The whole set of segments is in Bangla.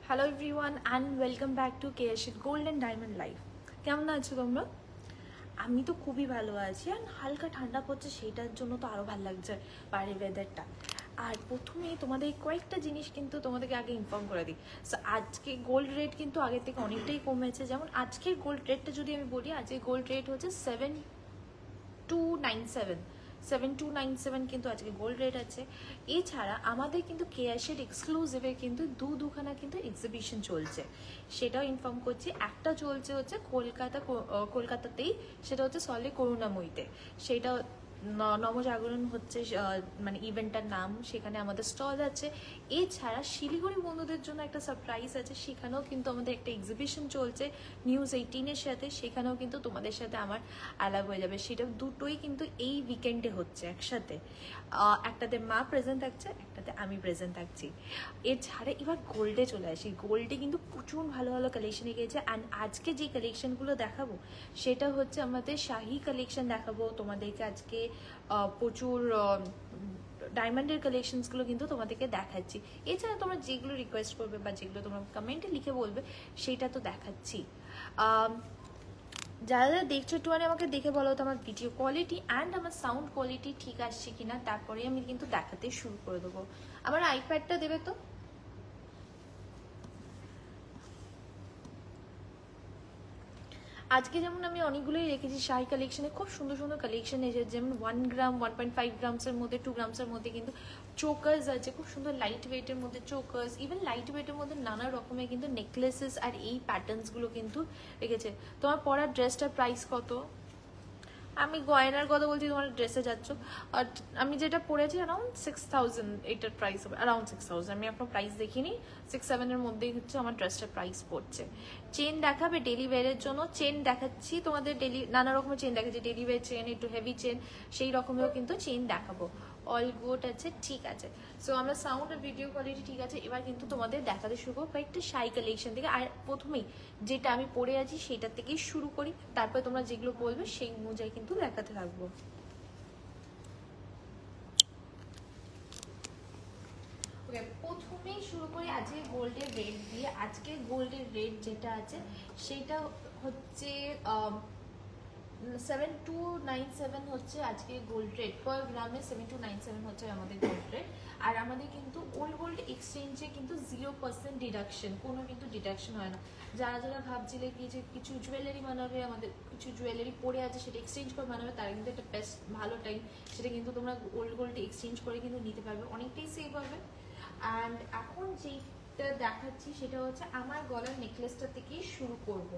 Hello everyone and welcome back to কেএসএর গোল্ড অ্যান্ড ডায়মন্ড লাইফ। কেমন আছো তোমরা? আমি তো খুবই ভালো আছি, আর হালকা ঠান্ডা পড়ছে, সেইটার জন্য তো আরও ভালো লাগছে বাইরের ওয়েদারটা। আর প্রথমেই তোমাদের কয়েকটা জিনিস কিন্তু তোমাদেরকে আগে ইনফর্ম করে দিই। সো আজকে গোল্ড রেট কিন্তু আগের থেকে অনেকটাই কমেছে। যেমন আজকের গোল্ড রেটটা যদি আমি বলি, আজকে গোল্ড রেট হচ্ছে 7297 কিন্তু আজকে গোল্ড রেট আছে। এছাড়া আমাদের কিন্তু কেএসএর এক্সক্লুসিভের কিন্তু দুখানা কিন্তু এক্সিবিশন চলছে, সেটাও ইনফর্ম করছি। একটা চলছে হচ্ছে কলকাতাতেই, সেটা হচ্ছে সলে করুণাময়ীতে। সেটা নবজাগরণ হচ্ছে মানে ইভেন্টটার নাম, সেখানে আমাদের স্টল আছে। এছাড়া শিলিগুড়ি বন্ধুদের জন্য একটা সারপ্রাইজ আছে, সেখানেও কিন্তু আমাদের একটা এক্সিবিশন চলছে News18-এর সাথে, সেখানেও কিন্তু তোমাদের সাথে আমার আলাপ হয়ে যাবে। সেটা দুটোই কিন্তু এই উইকেন্ডে হচ্ছে একসাথে। একটাতে মা প্রেজেন্ট থাকছে, একটাতে আমি প্রেজেন্ট থাকছি। এছাড়া এবার গোল্ডে চলে আসি। গোল্ডে কিন্তু প্রচুর ভালো ভালো কালেকশন গিয়েছে। অ্যান্ড আজকে যে কালেকশনগুলো দেখাবো সেটা হচ্ছে আমাদের শাহি কালেকশন দেখাবো তোমাদেরকে আজকে। প্রচুর ডায়মন্ডের কালেকশনসগুলো কিন্তু তোমাদেরকে দেখাচ্ছি। এছাড়া তোমরা যেগুলো রিকোয়েস্ট করবে বা যেগুলো তোমরা কমেন্টে লিখে বলবে সেটা তো দেখাচ্ছি। যারা যারা দেখছো একটুখানি আমাকে দেখে বলো তো আমার ভিডিও কোয়ালিটি অ্যান্ড আমার সাউন্ড কোয়ালিটি ঠিক আসছে কিনা, তারপরে আমি কিন্তু দেখাতে শুরু করে দেবো। আমার আইপ্যাডটা দেবে তো। আজকে যেমন আমি অনেকগুলোই রেখেছি শাহি কালেকশনে, খুব সুন্দর সুন্দর কালেকশন এসেছে। যেমন 1 গ্রাম 1.5 গ্রামসের মধ্যে 2 গ্রামসের মধ্যে কিন্তু চোকার্স আছে, খুব সুন্দর লাইট ওয়েটের মধ্যে চোকার্স, ইভেন লাইট ওয়েটের মধ্যে নানা রকমের কিন্তু নেকলেসেস আর এই প্যাটার্নসগুলো কিন্তু রেখেছে। তোমার পরার ড্রেসটার প্রাইস কত? আমি গয়নার কথা বলছি, তোমার ড্রেসে যাচ্ছ। আর আমি যেটা পরেছি অ্যারাউন্ড 6000, এটার প্রাইস হবে অ্যারাউন্ড 6000। আমি আপনার প্রাইস দেখিনি, 6-7-এর মধ্যেই হচ্ছে আমার ড্রেসটার প্রাইস পড়ছে। চেন দেখাবে ডেলি ওয়্যারের জন্য? চেন দেখাচ্ছি তোমাদের, ডেলি নানা রকমের চেন দেখাচ্ছি, ডেলি ওয়্যার চেন, একটু হেভি চেন, সেই রকমেরও কিন্তু চেন দেখাবো। অল গুড আছে, ঠিক আছে। সো আমরা সাউন্ড আর ভিডিও কোয়ালিটি ঠিক আছে। এবার কিন্তু তোমাদের দেখাতে শুরু করবো কয়েকটা শাহি কালেকশন থেকে। আর প্রথমেই যেটা আমি পরে আছি সেটার থেকেই শুরু করি, তারপরে তোমরা যেগুলো বলবে সেই অনুযায়ী কিন্তু দেখাতে থাকবো। প্রথমেই শুরু করি আজকে গোল্ডের রেট দিয়ে। আজকে গোল্ডের রেট যেটা আছে সেটা হচ্ছে 7297 হচ্ছে আজকে গোল্ড রেট পার গ্রামে। 7297 হচ্ছে আমাদের গোল্ড রেট। আর আমাদের কিন্তু ওল্ড গোল্ড এক্সচেঞ্জে কিন্তু 0% ডিডাকশন, কোনো কিন্তু ডিডাকশন হয় না। যারা যারা ভাবছিলে কি যে কিছু জুয়েলারি বানাবে, আমাদের কিছু জুয়েলারি পরে আছে সেটা এক্সচেঞ্জ করে বানাবে, তারা কিন্তু একটা বেস্ট ভালো টাইম, সেটা কিন্তু তোমরা ওল্ড গোল্ড এক্সচেঞ্জ করে কিন্তু নিতে পারবে, অনেকটাই সেভ হবে। অ্যান্ড এখন যেটা দেখাচ্ছি সেটা হচ্ছে আমার গলার নেকলেসটা থেকেই শুরু করব।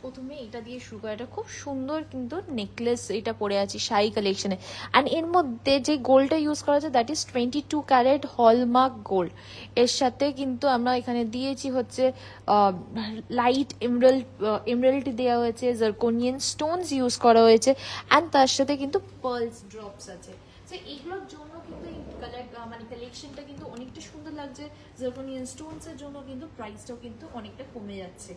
প্রথমে এটা দিয়ে শুরু করা, এটা খুব সুন্দর কিন্তু নেকলেস, এটা পরে আছি শাহি কালেকশনে। অ্যান্ড এর মধ্যে যে গোল্ডটা ইউজ করা হচ্ছে that is 22 carat hallmark gold. এর সাথে কিন্তু আমরা এখানে দিয়েছি হচ্ছে লাইট এমরাল্ড দেওয়া হয়েছে, জারকোনিয়ান স্টোনস ইউজ করা হয়েছে, অ্যান্ড তার সাথে কিন্তু পার্লস ড্রপস আছে। তো এইগুলোর জন্য কিন্তু এই মানে কালেকশনটা কিন্তু অনেকটা সুন্দর লাগছে। জারকোনিয়ান স্টোনসের জন্য কিন্তু প্রাইসটাও কিন্তু অনেকটা কমে যাচ্ছে।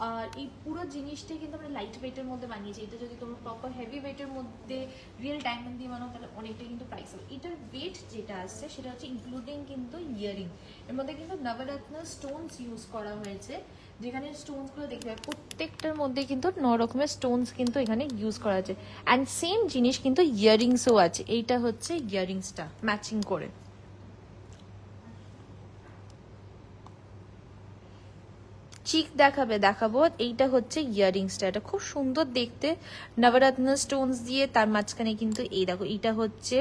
আর এই পুরো জিনিসটাই কিন্তু আমরা লাইট ওয়েটের মধ্যে বানিয়েছি। এটা যদি তোমরা প্রপার হেভি ওয়েটের মধ্যে রিয়েল ডায়মন্ড দিয়ে বানাও তাহলে অনেকটাই কিন্তু প্রাইস হবে। এটার ওয়েট যেটা আসছে সেটা হচ্ছে ইনক্লুডিং কিন্তু ইয়ারিং, এর মধ্যে কিন্তু নবরত্ন স্টোনস ইউজ করা হয়েছে। যেখানে স্টোনসগুলো দেখবে প্রত্যেকটার মধ্যে কিন্তু 9 রকমের স্টোনস কিন্তু এখানে ইউজ করা আছে। অ্যান্ড সেম জিনিস কিন্তু ইয়ারিংসও আছে। এইটা হচ্ছে ইয়ারিংসটা ম্যাচিং করে। চিক দেখাবো। এইটা হচ্ছে ইয়ারিংসটা, এটা খুব সুন্দর দেখতে, নবরত্ন স্টোনস দিয়ে, তার মাঝখানে কিন্তু এই দেখো এটা হচ্ছে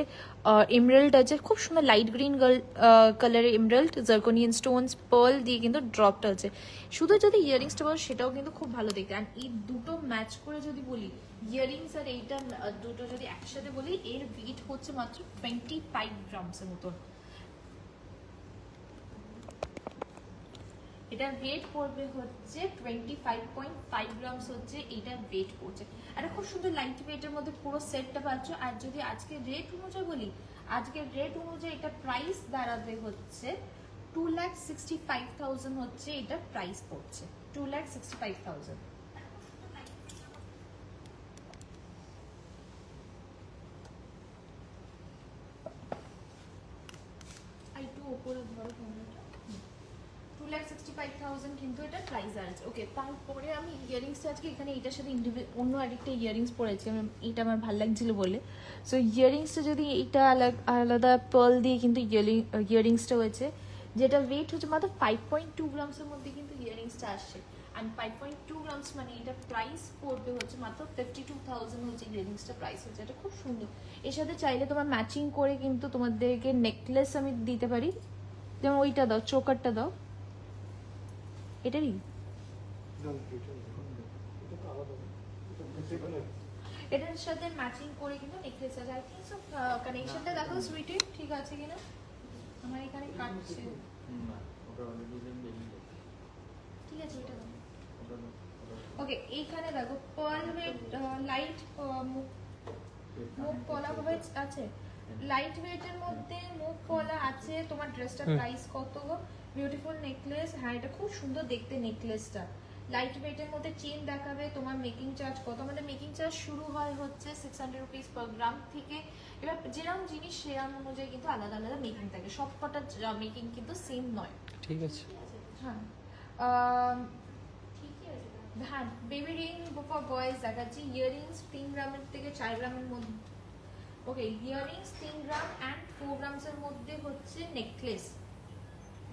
এমরাল্ড আছে, খুব সুন্দর লাইট গ্রিন কালারের এমরাল্ড, জারকোনিয়ান স্টোনস, পার্ল দিয়ে কিন্তু ড্রপটা হচ্ছে। শুধু যদি ইয়ারিংসটা বলো সেটাও কিন্তু খুব ভালো দেখতে। আর এই দুটো ম্যাচ করে যদি বলি, ইয়ারিংস আর এইটা দুটো যদি একসাথে বলি, এর ওয়েট হচ্ছে মাত্র 25 গ্রামসের মতন। এটার ওয়েট পড়বে হচ্ছে 25.5 গ্রামস হচ্ছে এটার ওয়েট পড়ছে। এটা খুব সুন্দর লাইট ওয়েটের মধ্যে পুরো সেটটা পাচ্ছ। আর যদি আজকে রেট অনুযায়ী বলি, আজকের রেট অনুযায়ী এটা প্রাইস দাঁড়াবে হচ্ছে 2,65,000 হচ্ছে এটা প্রাইস পড়ছে, 2,65,000। একটু উপরে ধরো। 25,000 কিন্তু এটা প্রাইস আছে। ওকে, তারপরে আমি ইয়ারিংসটা আজকে এখানে এটার সাথে অন্য আরেকটা ইয়ারিংস পরেছি, এটা আমার ভালো লাগছিল বলে। সো ইয়ারিংসটা যদি এটা আলাদা পার্ল দিয়ে কিন্তু ইয়ারিংসটা হয়েছে, যেটা ওয়েট হচ্ছে মাত্র 5.2 গ্রামসের মধ্যে কিন্তু ইয়ারিংসটা আসছে। অ্যান্ড 5.2 গ্রামস মানে এটা প্রাইস পড়বে হচ্ছে মাত্র 52,000 হচ্ছে ইয়ারিংসটা প্রাইস হচ্ছে। এটা খুব সুন্দর। এর সাথে চাইলে তোমার ম্যাচিং করে কিন্তু তোমাদেরকে নেকলেস আমি দিতে পারি, যেমন ওইটা দাও, চোকারটা দাও, এটারই এটার সাথে ম্যাচিং করে কিন্তু নেকলেস আছে। আই থিংক সো কানেকশনটা দেখো সুইটি, ঠিক আছে কিনা? আমার এখানে কাটছে, ঠিক আছে এটা দাও। ওকে, এইখানে দেখো পার্ল ওয়েট লাইট মুখ পলা আছে, লাইট ওয়েটের মধ্যে মুখ পলা আছে। তোমার ড্রেসটা প্রাইস কত গো? Beautiful necklace. হ্যাঁ, এটা খুব সুন্দর দেখতে নেকলেসটা। লাইট ওয়েটের মধ্যে চেন দেখাবে। তোমার মেকিং চার্জ কত? আমাদের মেকিং চার্জ শুরু হয় হচ্ছে 600 রুপিস পার গ্রাম থেকে। এবার যেরকম জিনিস সেরকম অনুযায়ী কিন্তু আলাদা আলাদা মেকিং থাকে, সব কটা মেকিং কিন্তু সেম নয়। ঠিক আছে, হ্যাঁ ঠিকই আছে। হ্যাঁ, বেবি রিং ফর বয়েজ দেখাচ্ছি। ইয়ারিংস 3 গ্রামের থেকে 4 গ্রামের মধ্যে। ওকে, ইয়ারিংস 3 গ্রাম অ্যান্ড 4 গ্রামসের মধ্যে হচ্ছে নেকলেস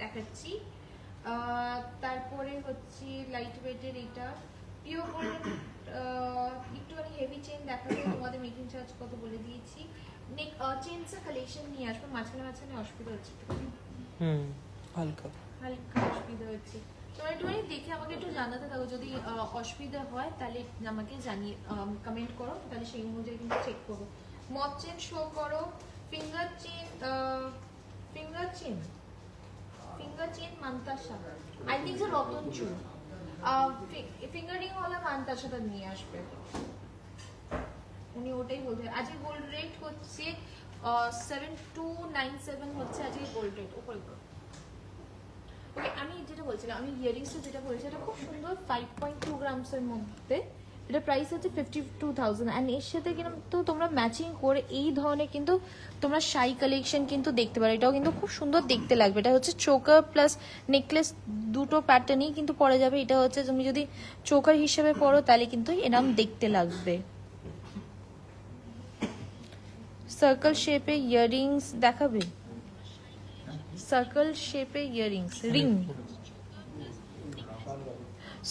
দেখাচ্ছি। তারপরে হচ্ছে লাইট ওয়েটের এটা পিওর গোল্ড, একটুখানি হেভি চেন দেখাবে। তোমাদের মেকিং চার্জ কত বলে দিয়েছি। চেনসের কালেকশন নিয়ে আসবো, মাঝখানে অসুবিধা হচ্ছে, হালকা অসুবিধা হচ্ছে। তোমরা একটুখানি দেখে আমাকে একটু জানাতে থাকো, যদি অসুবিধা হয় তাহলে আমাকে জানিয়ে কমেন্ট করো, তাহলে সেই অনুযায়ী কিন্তু চেক করবো। মপ চেন শো করো, finger chain mantasha, I think so Ratan চুর, ফিঙ্গারিং ওয়ালা মান্তাসাটা নিয়ে আসবে উনি, ওটাই বলতে। আজকে গোল্ড রেট হচ্ছে 7297 হচ্ছে আজকে গোল্ড রেট। ওপরে ওকে, আমি যেটা বলছিলাম, আমি ইয়ারিংসটা যেটা বলছি এটা খুব সুন্দর 5.2 গ্রামসের মধ্যে। এটা প্রাইস হচ্ছে 52,000। অ্যান্ড এর সাথে কিন্তু তোমরা ম্যাচিং করে এই ধরনের কিন্তু তোমরা শাই কালেকশন কিন্তু দেখতে পারো। এটাও কিন্তু খুব সুন্দর দেখতে লাগবে। এটা হচ্ছে চোকার প্লাস নেকলেস দুটো প্যাটার্নই কিন্তু পরা যাবে। এটা হচ্ছে তুমি যদি চোকার হিসেবে পরো তাহলে কিন্তু এরকম দেখতে লাগবে। সার্কেল শেপে ইয়ারিংস দেখাবে, সার্কেল শেপে ইয়ারিংস রিং।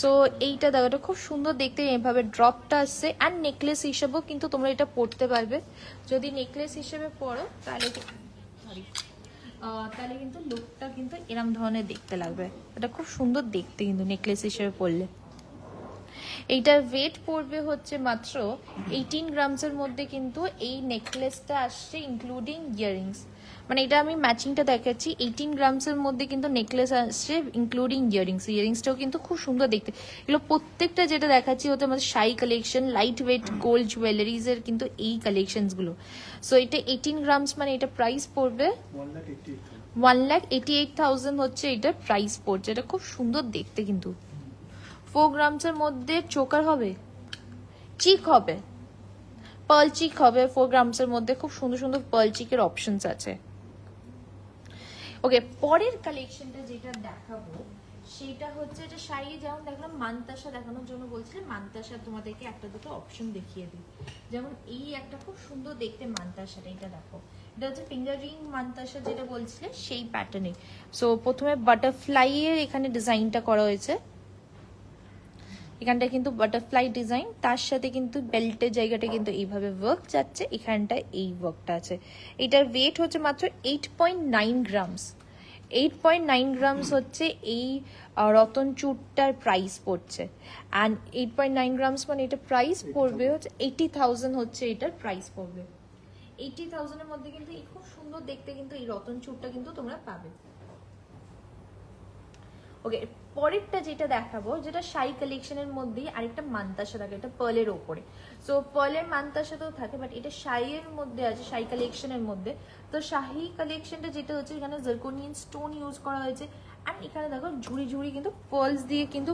সো এইটা দেখো, এটা খুব সুন্দর দেখতে, এইভাবে ড্রপটা আসছে। অ্যান্ড নেকলেস হিসেবেও কিন্তু তোমরা এটা পরতে পারবে। যদি নেকলেস হিসেবে পরো তাহলে কিন্তু লুকটা কিন্তু এরম ধরনের দেখতে লাগবে। এটা খুব সুন্দর দেখতে কিন্তু নেকলেস হিসেবে পরলে। এইটার ওয়েট পড়বে হচ্ছে মাত্র 18 গ্রামসের মধ্যে কিন্তু এই নেকলেসটা আসছে ইনক্লুডিং ইয়ারিংস। মানে এটা আমি ম্যাচিংটা দেখাচ্ছি, 18 গ্রামসের মধ্যে কিন্তু নেকলেস আসছে ইনক্লুডিং ইয়ারিংস। ইয়ারিংসটাও কিন্তু খুব সুন্দর দেখতে। এগুলো প্রত্যেকটা যেটা দেখাচ্ছি হচ্ছে আমাদের শাই collection, light weight gold jewelleries এর কিন্তু এই কালেকশনসগুলো। সো এটা 18 গ্রামস মানে এটা প্রাইস পড়বে 1,88,000 হচ্ছে এটা প্রাইস পড়ছে। এটা খুব সুন্দর দেখতে কিন্তু। 4 গ্রামসের মধ্যে চোকার হবে, চিক হবে, পার্ল চিক হবে। 4 গ্রামসের মধ্যে খুব সুন্দর সুন্দর পার্ল চিকের অপশনস আছে। ওকে, পরের কালেকশনটা যেটা দেখাবো সেটা হচ্ছে যে শাড়ি যেমন দেখলাম মান্তাসা দেখানোর জন্য বলছিলাম, মান্তাসা তোমাদেরকে একটা দুটো অপশন দেখিয়ে দিই। যেমন এই একটা খুব সুন্দর দেখতে মান্তাসাটা, এটা দেখো, এটা হচ্ছে ফিঙ্গার রিং মান্তাসা যেটা বলছিলে সেই প্যাটার্নে। সো প্রথমে বাটারফ্লাই এর এখানে ডিজাইনটা করা হয়েছে, এখানটা কিন্তু বাটারফ্লাই ডিজাইন, তার সাথে কিন্তু বেল্টের জায়গাটা কিন্তু এইভাবে ওয়ার্ক যাচ্ছে, এখানটা এই ওয়ার্কটা আছে। এটার ওয়েট হচ্ছে মাত্র 8.9 গ্রামস। 8.9 গ্রামস হচ্ছে এই রতন চুরটার প্রাইস পড়ছে। অ্যান্ড 8.9 গ্রামস মানে এটা প্রাইস পড়বে হচ্ছে 80,000 হচ্ছে এটার প্রাইস পড়বে। 80,000 এর মধ্যে কিন্তু এই খুব সুন্দর দেখতে কিন্তু এই রতন চুরটা কিন্তু তোমরা পাবে। ওকে, পরেরটা যেটা দেখাবো যেটা শাই কালেকশনের মধ্যেই আরেকটা মান্তাসা থাকে, এটা পার্লের ওপরে। সো পার্লের মান্তাসাতেও থাকে, বাট এটা শাইয়ের মধ্যে আছে, শাই কালেকশনের মধ্যে। তো শাহি কালেকশনটা যেটা হচ্ছে এখানে জারকোনিয়ান স্টোন ইউজ করা হয়েছে। আর এখানে দেখো ঝুড়ি ঝুড়ি কিন্তু পার্লস দিয়ে কিন্তু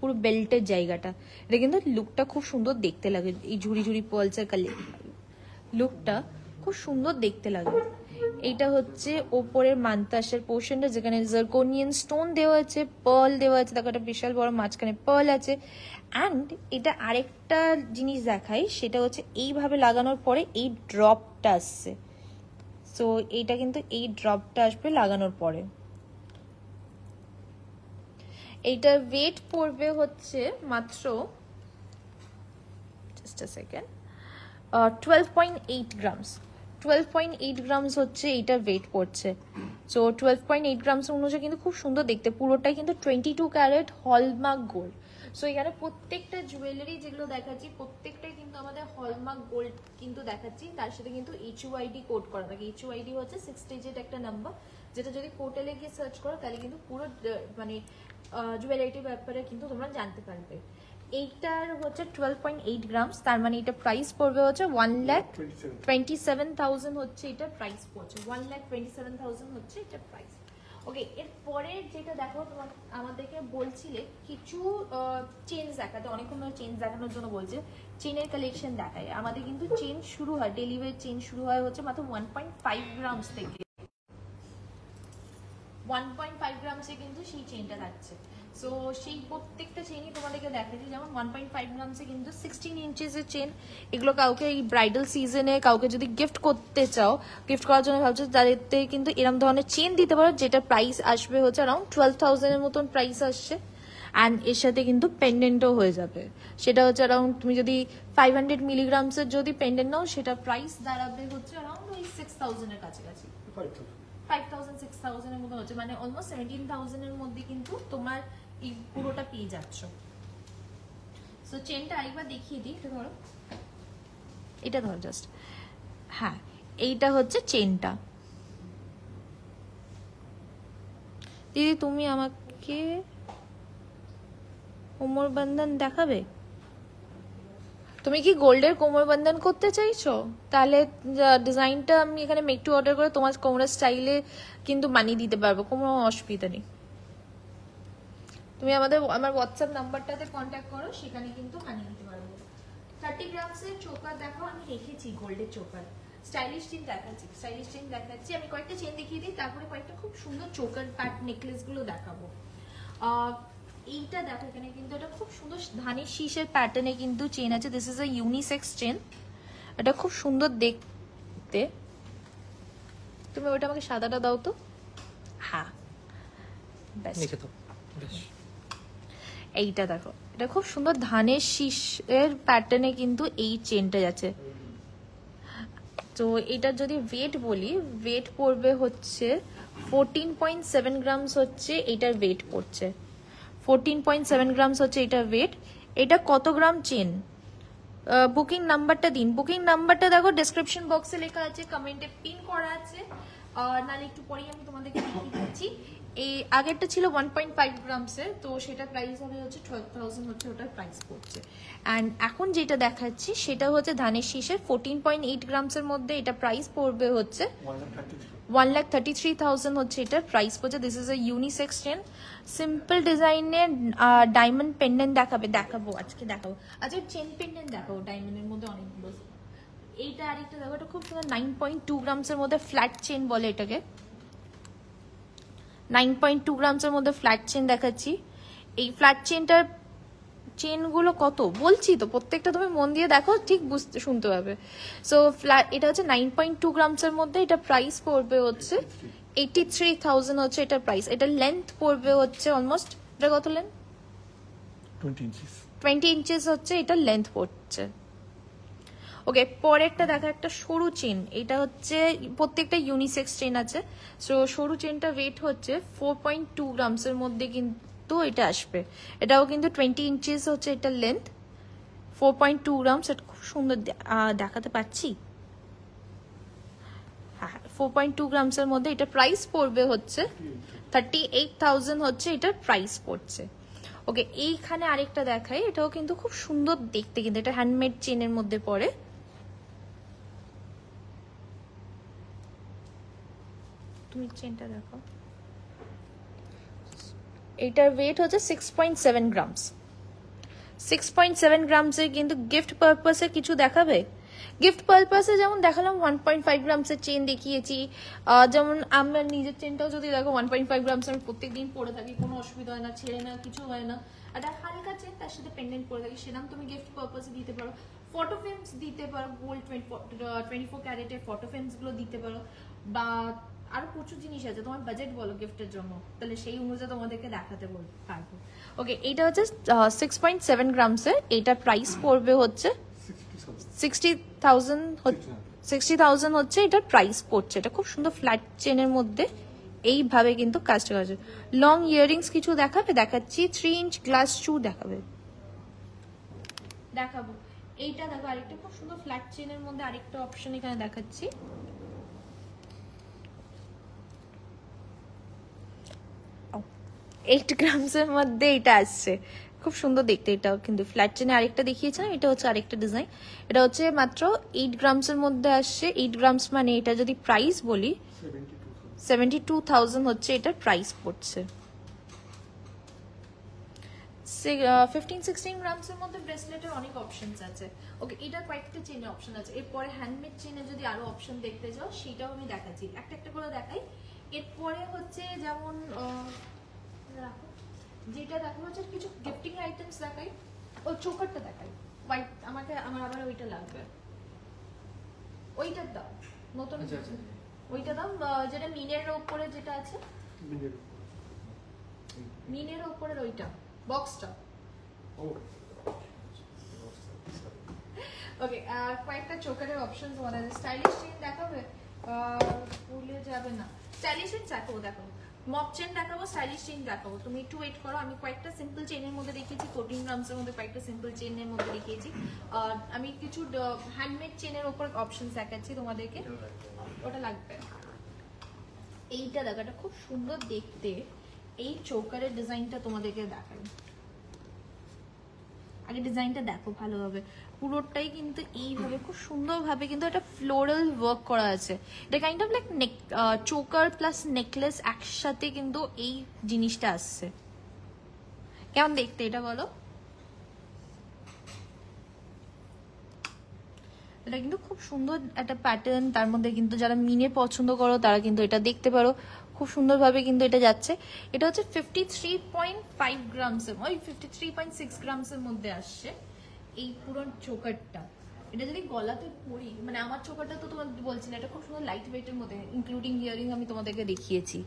পুরো বেল্টের জায়গাটা, এটা কিন্তু লুকটা খুব সুন্দর দেখতে লাগে। এই ঝুড়ি ঝুড়ি পার্লসের লুকটা খুব সুন্দর দেখতে লাগে। এইটা হচ্ছে ওপরের মান্তাসের পোর্শনটা, যেখানে জার্কোনিয়ান স্টোন দেওয়া আছে, পার্ল দেওয়া আছে, দেখো একটা বিশাল বড় মাঝখানে পার্ল আছে। অ্যান্ড এটা আরেকটা জিনিস দেখাই, সেটা হচ্ছে এইভাবে লাগানোর পরে এই ড্রপটা আসছে। সো এইটা কিন্তু এই ড্রপটা আসবে লাগানোর পরে। এইটার ওয়েট পড়বে হচ্ছে মাত্র, জাস্ট আ সেকেন্ড, 12.8 গ্রামস। 12.8 গ্রামস হচ্ছে এইটার ওয়েট পড়ছে। সো 12.8 গ্রামস অনুযায়ী কিন্তু খুব সুন্দর দেখতে, পুরোটাই কিন্তু 22 ক্যারেট হলমার্ক গোল্ড। সো এখানে প্রত্যেকটা জুয়েলারি যেগুলো দেখাচ্ছি প্রত্যেকটাই কিন্তু আমাদের হলমার্ক গোল্ড কিন্তু দেখাচ্ছি, তার সাথে কিন্তু HUID কোড করা থাকে। HUID হচ্ছে 6 ডিজিট একটা নাম্বার, যেটা যদি পোর্টালে গিয়ে সার্চ করো তাহলে কিন্তু পুরো মানে জুয়েলারিটির ব্যাপারে কিন্তু তোমরা জানতে পারবে। এইটার হচ্ছে 12.8 গ্রামস, তার মানে এটা প্রাইস পড়বে হচ্ছে 1,27,000 হচ্ছে এটা প্রাইস পড়ছে, 1,27,000 হচ্ছে এটা প্রাইস। ওকে, এরপরে যেটা দেখো তোমার আমাদেরকে বলছিলে কিছু চেঞ্জ দেখাতে, অনেকক্ষণ ধরে চেঞ্জ দেখানোর জন্য বলছে, চেনের কালেকশন দেখায়। আমাদের কিন্তু চেন শুরু হয়, ডেলিভারি চেন শুরু হয় হচ্ছে মাত্র 1.5 গ্রামস থেকে। 1.5 গ্রামসে কিন্তু সেই চেনটা থাকছে। সো সেই প্রত্যেকটা চেনই তোমাদেরকে দেখাচ্ছি, যেমন 1.5 গ্রামসে কিন্তু 16 ইঞ্চেসের চেন। এগুলো কাউকে এই ব্রাইডাল সিজনে কাউকে যদি গিফট করতে চাও, গিফট করার জন্য ভাবছো, তাদেরতে কিন্তু এরকম ধরনের চেন দিতে পারো, যেটা প্রাইস আসবে হচ্ছে অ্যারাউন্ড 12,000 এর মতন প্রাইস আসছে। অ্যান্ড এর সাথে কিন্তু পেন্ডেন্টও হয়ে যাবে, সেটা হচ্ছে অ্যারাউন্ড, তুমি যদি 500 মিলিগ্রামসের যদি পেন্ডেন্ট নাও, সেটা প্রাইস দাঁড়াবে হচ্ছে অ্যারাউন্ড ওই 6,000 এর কাছাকাছি, 5,000 6,000 এর মতো হচ্ছে, মানে অলমোস্ট 17,000 এর মধ্যে কিন্তু তোমার এই পুরোটা পেয়ে যাচ্ছ। সো চেনটা আরেকবার দেখিয়ে দিই, এটা ধরো, এটা ধরো জাস্ট, হ্যাঁ এইটা হচ্ছে চেনটা। দিদি তুমি আমাকে কোমর বন্ধন দেখাবে? তুমি কি গোল্ডের কোমর বন্ধন করতে চাইছো? তাহলে ডিজাইনটা আমি এখানে মেক টু অর্ডার করে তোমার কোমরের স্টাইলে কিন্তু বানিয়ে দিতে পারবো, কোনো অসুবিধা নেই। তুমি আমার হোয়াটসঅ্যাপ নাম্বারটাতে কন্ট্যাক্ট করো, সেখানে কিন্তু বানিয়ে দিতে পারবো। 30 গ্রামসের চোকার দেখো, আমি রেখেছি গোল্ডের চোকার, স্টাইলিশ চেন দেখাচ্ছি, স্টাইলিশ চেন দেখাচ্ছি। আমি কয়েকটা চেন দেখিয়ে দিই, তারপরে কয়েকটা খুব সুন্দর চোকার প্যাট নেকলেসগুলো দেখাবো। এইটা দেখো, এখানে কিন্তু এটা খুব সুন্দর ধানের শীষের প্যাটার্নে কিন্তু চেন আছে। This is a unisex chain, এটা খুব সুন্দর দেখতে। তুমি ওটা আমাকে সাদাটা দাও তো, হ্যাঁ ব্যাস। এইটা দেখো, এটা খুব সুন্দর ধানের শীষের প্যাটার্নে কিন্তু এই চেনটা যাচ্ছে। তো এটা যদি ওয়েট বলি, ওয়েট পড়বে হচ্ছে 14.7 গ্রামস হচ্ছে এটার ওয়েট পড়ছে, 14.7 গ্রামস হচ্ছে এটার ওয়েট। এটা কত গ্রাম চেন? বুকিং নাম্বারটা দিন, বুকিং নাম্বারটা দেখো ডেসক্রিপশন বক্সে লেখা আছে, কমেন্টে পিন করা আছে, নাহলে একটু পরেই আমি তোমাদেরকে দেখিয়ে দিচ্ছি। এই আগেরটা ছিল 1.5 গ্রামসের, তো সেটা প্রাইস হবে হচ্ছে 12,000 হচ্ছে ওটার প্রাইস পড়ছে। অ্যান্ড এখন যেটা দেখাচ্ছি সেটা হচ্ছে ধানের শীষের 14.8 গ্রামসের মধ্যে, এটা প্রাইস পড়বে হচ্ছে 1,33,000 হচ্ছে এটার প্রাইস পড়ছে। This is a unisex chain, simple ডিজাইনের ডায়মন্ড পেন্ডেন্ট দেখাবো আজকে, দেখাবো আচ্ছা চেন পেন্ডেন্ট দেখাবো ডায়মন্ডের মধ্যে অনেকগুলো। এইটা আরেকটা দেখো, এটা খুব সুন্দর 9.2 গ্রামসের মধ্যে ফ্ল্যাট চেন বলে এটাকে, 9.2 গ্রামসের মধ্যে ফ্ল্যাট চেন দেখাচ্ছি। এই ফ্ল্যাট চেনটার চেনগুলো কত বলছি তো, প্রত্যেকটা তুমি মন দিয়ে দেখো, ঠিক বুঝতে শুনতে পাবে। সো ফ্ল্যাট, এটা হচ্ছে 9.2 গ্রামসের মধ্যে, এটা প্রাইস পড়বে হচ্ছে 83,000 হচ্ছে এটা প্রাইস। এটা লেন্থ পড়বে হচ্ছে অলমোস্ট, এটা কত লেন্থ? 20 ইঞ্চেস হচ্ছে এটা লেন্থ পড়ছে। ওকে, পরেরটা দেখা একটা সরু চেন, এটা হচ্ছে প্রত্যেকটা ইউনিসেক্স চেন আছে। সো সরু চেনটা ওয়েট হচ্ছে 4.2 গ্রামসের মধ্যে কিন্তু এটা আসবে। এটাও কিন্তু 20 ইঞ্চেস হচ্ছে এটা লেন্থ, 4.2 গ্রামস। এটা খুব সুন্দর দেখাতে পাচ্ছি, হ্যাঁ 4.2 গ্রামসের মধ্যে এটা প্রাইস পড়বে হচ্ছে 38,000 হচ্ছে এটার প্রাইস পড়ছে। ওকে, এইখানে আরেকটা দেখাই, এটাও কিন্তু খুব সুন্দর দেখতে, কিন্তু এটা হ্যান্ডমেড চেনের মধ্যে পড়ে। তুমি চেনটা দেখো, এটার ওয়েট হচ্ছে 6.7 গ্রামস। 6.7 গ্রামসের কিন্তু গিফট পারপাসে কিছু দেখাবে, গিফট পারপাসে যেমন দেখালাম 1.5 গ্রামসের চেন দেখিয়েছি, যেমন আমার নিজের চেনটাও যদি দেখো 1.5 গ্রামস, আমি প্রত্যেকদিন পরে থাকি, কোনো অসুবিধা হয় না, ছেড়ে না, কিছু হয় না। আর হালকা চেন, তার সাথে পেন্ডেন্ট পরে থাকি, সেরকম তুমি গিফট পারপাসে দিতে পারো। ফটো ফ্রেমস দিতে পারো, গোল্ড 24 ক্যারেটের ফটো ফ্রেমস গুলো দিতে পারো, বা আরো প্রচুর জিনিস আছে, তোমার বাজেট বলো গিফটের জন্য, তাহলে সেই অনুযায়ী তোমাদেরকে দেখাতে পারবো। ওকে, এটা হচ্ছে 6.7 গ্রামসের, এটার প্রাইস পড়বে হচ্ছে 60,000 হচ্ছে এটার প্রাইস পড়ছে। এটা খুব সুন্দর ফ্ল্যাট চেনের মধ্যে এইভাবে কিন্তু কাজটা করা যায়। লং ইয়াররিংস কিছু দেখাবে? দেখাচ্ছি। 3 ইঞ্চ গ্লাস শু দেখাবো। এইটা দেখো, আরেকটা খুব সুন্দর ফ্ল্যাট চেনের মধ্যে আরেকটা অপশন এখানে দেখাচ্ছি। 8 গ্রামসের মধ্যে এটা আসছে, খুব সুন্দর দেখতে। এটাও কিন্তু ফ্ল্যাট চেনে আরেকটা দেখিয়েছিলাম, এটা হচ্ছে আরেকটা ডিজাইন। এটা হচ্ছে মাত্র 8 গ্রামসের মধ্যে আসছে। 8 গ্রামস মানে এটা যদি প্রাইস বলি 72,000 হচ্ছে এটার প্রাইস পড়ছে। 15-16 গ্রামসের মধ্যে ব্রেসলেটের অনেক অপশনস আছে। ওকে, এটা কয়েকটা চেনের অপশন আছে। এরপরে হ্যান্ডমেড চেনে যদি আরো অপশন দেখতে যাও সেটাও আমি দেখাচ্ছি, একটা একটা করে দেখাই। এরপরে হচ্ছে যেমন যেটা দেখা হচ্ছে কিছু গিফটিং আইটেমস দেখাই। ও চোকারটা দেখাই, হোয়াইট, আমার আবার ওইটা লাগবে, ওইটার দাও নতুন, ওইটা দাও যেটা মিনের উপরে যেটা আছে, মিনের উপরের ওইটা বক্সটা। ওকে, কয়েকটা চোকারের অপশন তোমাদের আছে। স্টাইলিশ চেন দেখাবে? ভুলে যাবে না, স্টাইলিশ চেন দেখো, মক চেন দেখাবো, স্টাইলিশ চেন দেখাবো, তুমি একটু ওয়েট করো। আমি কয়েকটা সিম্পল চেনের মধ্যে দেখিয়েছি, 14 গ্রামসের মধ্যে কয়েকটা সিম্পল চেনের মধ্যে দেখিয়েছি। আমি কিছু হ্যান্ডমেড চেনের উপর অপশন দেখাচ্ছি তোমাদেরকে। ওটা লাগবে। এইটা দেখো, এটা খুব সুন্দর দেখতে। এই চোকারের ডিজাইনটা তোমাদেরকে দেখাই, আগে ডিজাইনটা দেখো ভালোভাবে। পুরোটাই কিন্তু এইভাবে খুব সুন্দরভাবে কিন্তু একটা ফ্লোরাল ওয়ার্ক করা আছে। এটা kind of like choker plus necklace একসাথে কিন্তু এই জিনিসটা আসছে। কেমন দেখতে এটা বলো? এটা কিন্তু খুব সুন্দর একটা প্যাটার্ন, তার মধ্যে কিন্তু যারা মিনে পছন্দ করো তারা কিন্তু এটা দেখতে পারো, খুব সুন্দরভাবে কিন্তু এটা যাচ্ছে। এটা হচ্ছে 53.5 গ্রামসের, ওই 53.6 গ্রামসের মধ্যে আসছে এই পুরো চোকারটা। এটা যদি গলাতে পরি, মানে আমার চোকারটা তো তোমার বলছি না, এটা খুব সুন্দর লাইট ওয়েটের মধ্যে, ইনক্লুডিং ইয়ারিং আমি তোমাদেরকে দেখিয়েছি।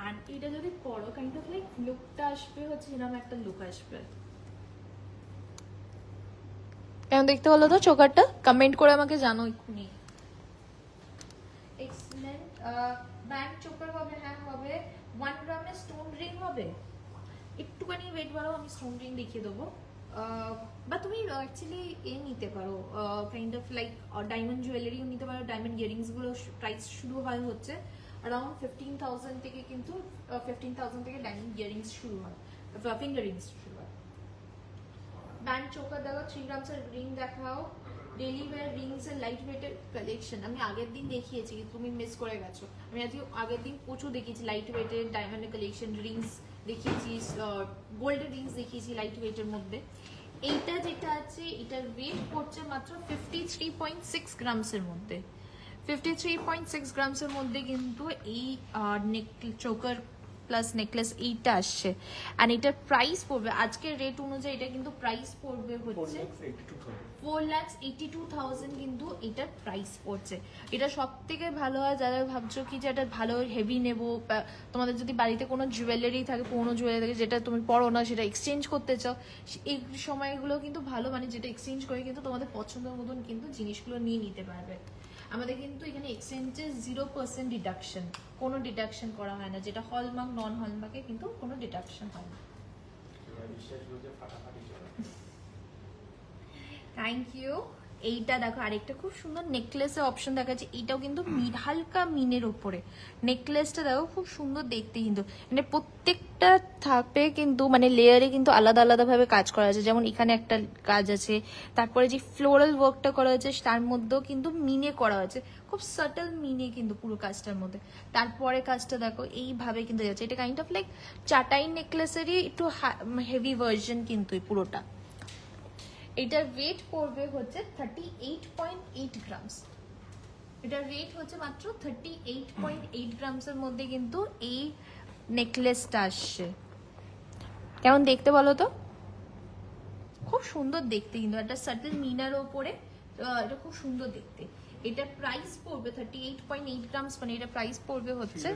আর এটা যদি পরো কাইন্ড অফ লাইক লুকটা আসবে হচ্ছে এরকম একটা লুক আসবে। কেমন দেখতে হলো তো চোকারটা? কমেন্ট করে আমাকে জানো এক্ষুনি। এক্সেলেন্ট। ব্যান্ড চোকার হবে? হ্যাঁ হবে। 1 গ্রামের স্টোন রিং হবে। একটুখানি ওয়েট বাড়াও, আমি স্টোন রিং দেখিয়ে দেবো। বা তুমি অ্যাকচুয়ালি নিতে পারো, কাইন্ড অফ লাইক ডায়মন্ড জুয়েলারিও নিতে পারো। ডায়মন্ড ইয়ারিংস গুলো প্রাইস শুরু হয় হচ্ছে অ্যারাউন্ড 15,000 থেকে, কিন্তু 15,000 থেকে ডায়মন্ড ইয়ারিংস শুরু হয়, ফিঙ্গার রিংস শুরু হয়। ব্যান্ড চোকার দেখাও, 3 গ্রামসের রিং দেখাও। ডেলি ওয়্যার রিংস এর লাইট ওয়েটের কালেকশন আমি আগের দিন দেখিয়েছি, তুমি মিস করে গেছো। আমি আজকে আগের দিন প্রচুর দেখিয়েছি লাইট ওয়েটের ডায়মন্ডের কালেকশন, রিংস দেখিয়েছি, গোল্ডের রিংস দেখিয়েছি লাইট ওয়েটের মধ্যে। এইটা যেটা আছে এটার ওয়েট পড়ছে মাত্র 53.6 গ্রামসের মধ্যে। 53.6 গ্রামসের মধ্যে কিন্তু এই চোকার প্লাস নেকলেস এইটা আসছে। আর এটার প্রাইস পড়বে আজকের রেট অনুযায়ী, এটা কিন্তু প্রাইস পড়বে হচ্ছে 4,82,000 কিন্তু এটার প্রাইস পড়ছে। এটা সব থেকে ভালো হয় যারা ভাবছো কি যে এটা ভালো হেভি নেবো, তোমাদের যদি বাড়িতে কোনো জুয়েলারি থাকে, পুরোনো জুয়েলারি থাকে যেটা তুমি পরো না, সেটা এক্সচেঞ্জ করতে চাও, এই সময়গুলো কিন্তু ভালো, মানে যেটা এক্সচেঞ্জ করে কিন্তু তোমাদের পছন্দের মতন কিন্তু জিনিসগুলো নিয়ে নিতে পারবে। আমাদের কিন্তু এখানে এক্সচেঞ্জের 0% ডিডাকশন, কোনো ডিডাকশন করা হয় না, যেটা হলমার্ক নন হলমার্কে কিন্তু কোনো ডিডাকশন হয় না। Thank you. এইটা দেখো আরেকটা খুব সুন্দর নেকলেসের অপশন দেখাচ্ছে, এটাও কিন্তু হালকা মিনের উপরে। নেকলেসটা দেখো খুব সুন্দর দেখতে, কিন্তু মানে প্রত্যেকটা থাকবে কিন্তু মানে লেয়ারে কিন্তু আলাদা আলাদা ভাবে কাজ করা আছে। যেমন এখানে একটা কাজ আছে, তারপরে যে ফ্লোরাল ওয়ার্কটা করা হয়েছে তার মধ্যেও কিন্তু মিনে করা হয়েছে, খুব সাটল মিনে কিন্তু পুরো কাজটার মধ্যে। তারপরে কাজটা দেখো এইভাবে কিন্তু যাচ্ছে, এটা কাইন্ড অফ লাইক চাটাই নেকলেসেরই একটু হেভি ভার্জন কিন্তু পুরোটা। এটার ওয়েট পড়বে হচ্ছে 38.8 গ্রামস। এটার ওয়েট হচ্ছে মাত্র 38.8 গ্রামসের মধ্যে কিন্তু এই নেকলেসটা আসছে। কেমন দেখতে বলো তো? খুব সুন্দর দেখতে, কিন্তু একটা সাটল মিনার ওপরে এটা খুব সুন্দর দেখতে। এটা প্রাইস পড়বে 38.8 গ্রামস, মানে এটা প্রাইস পড়বে হচ্ছে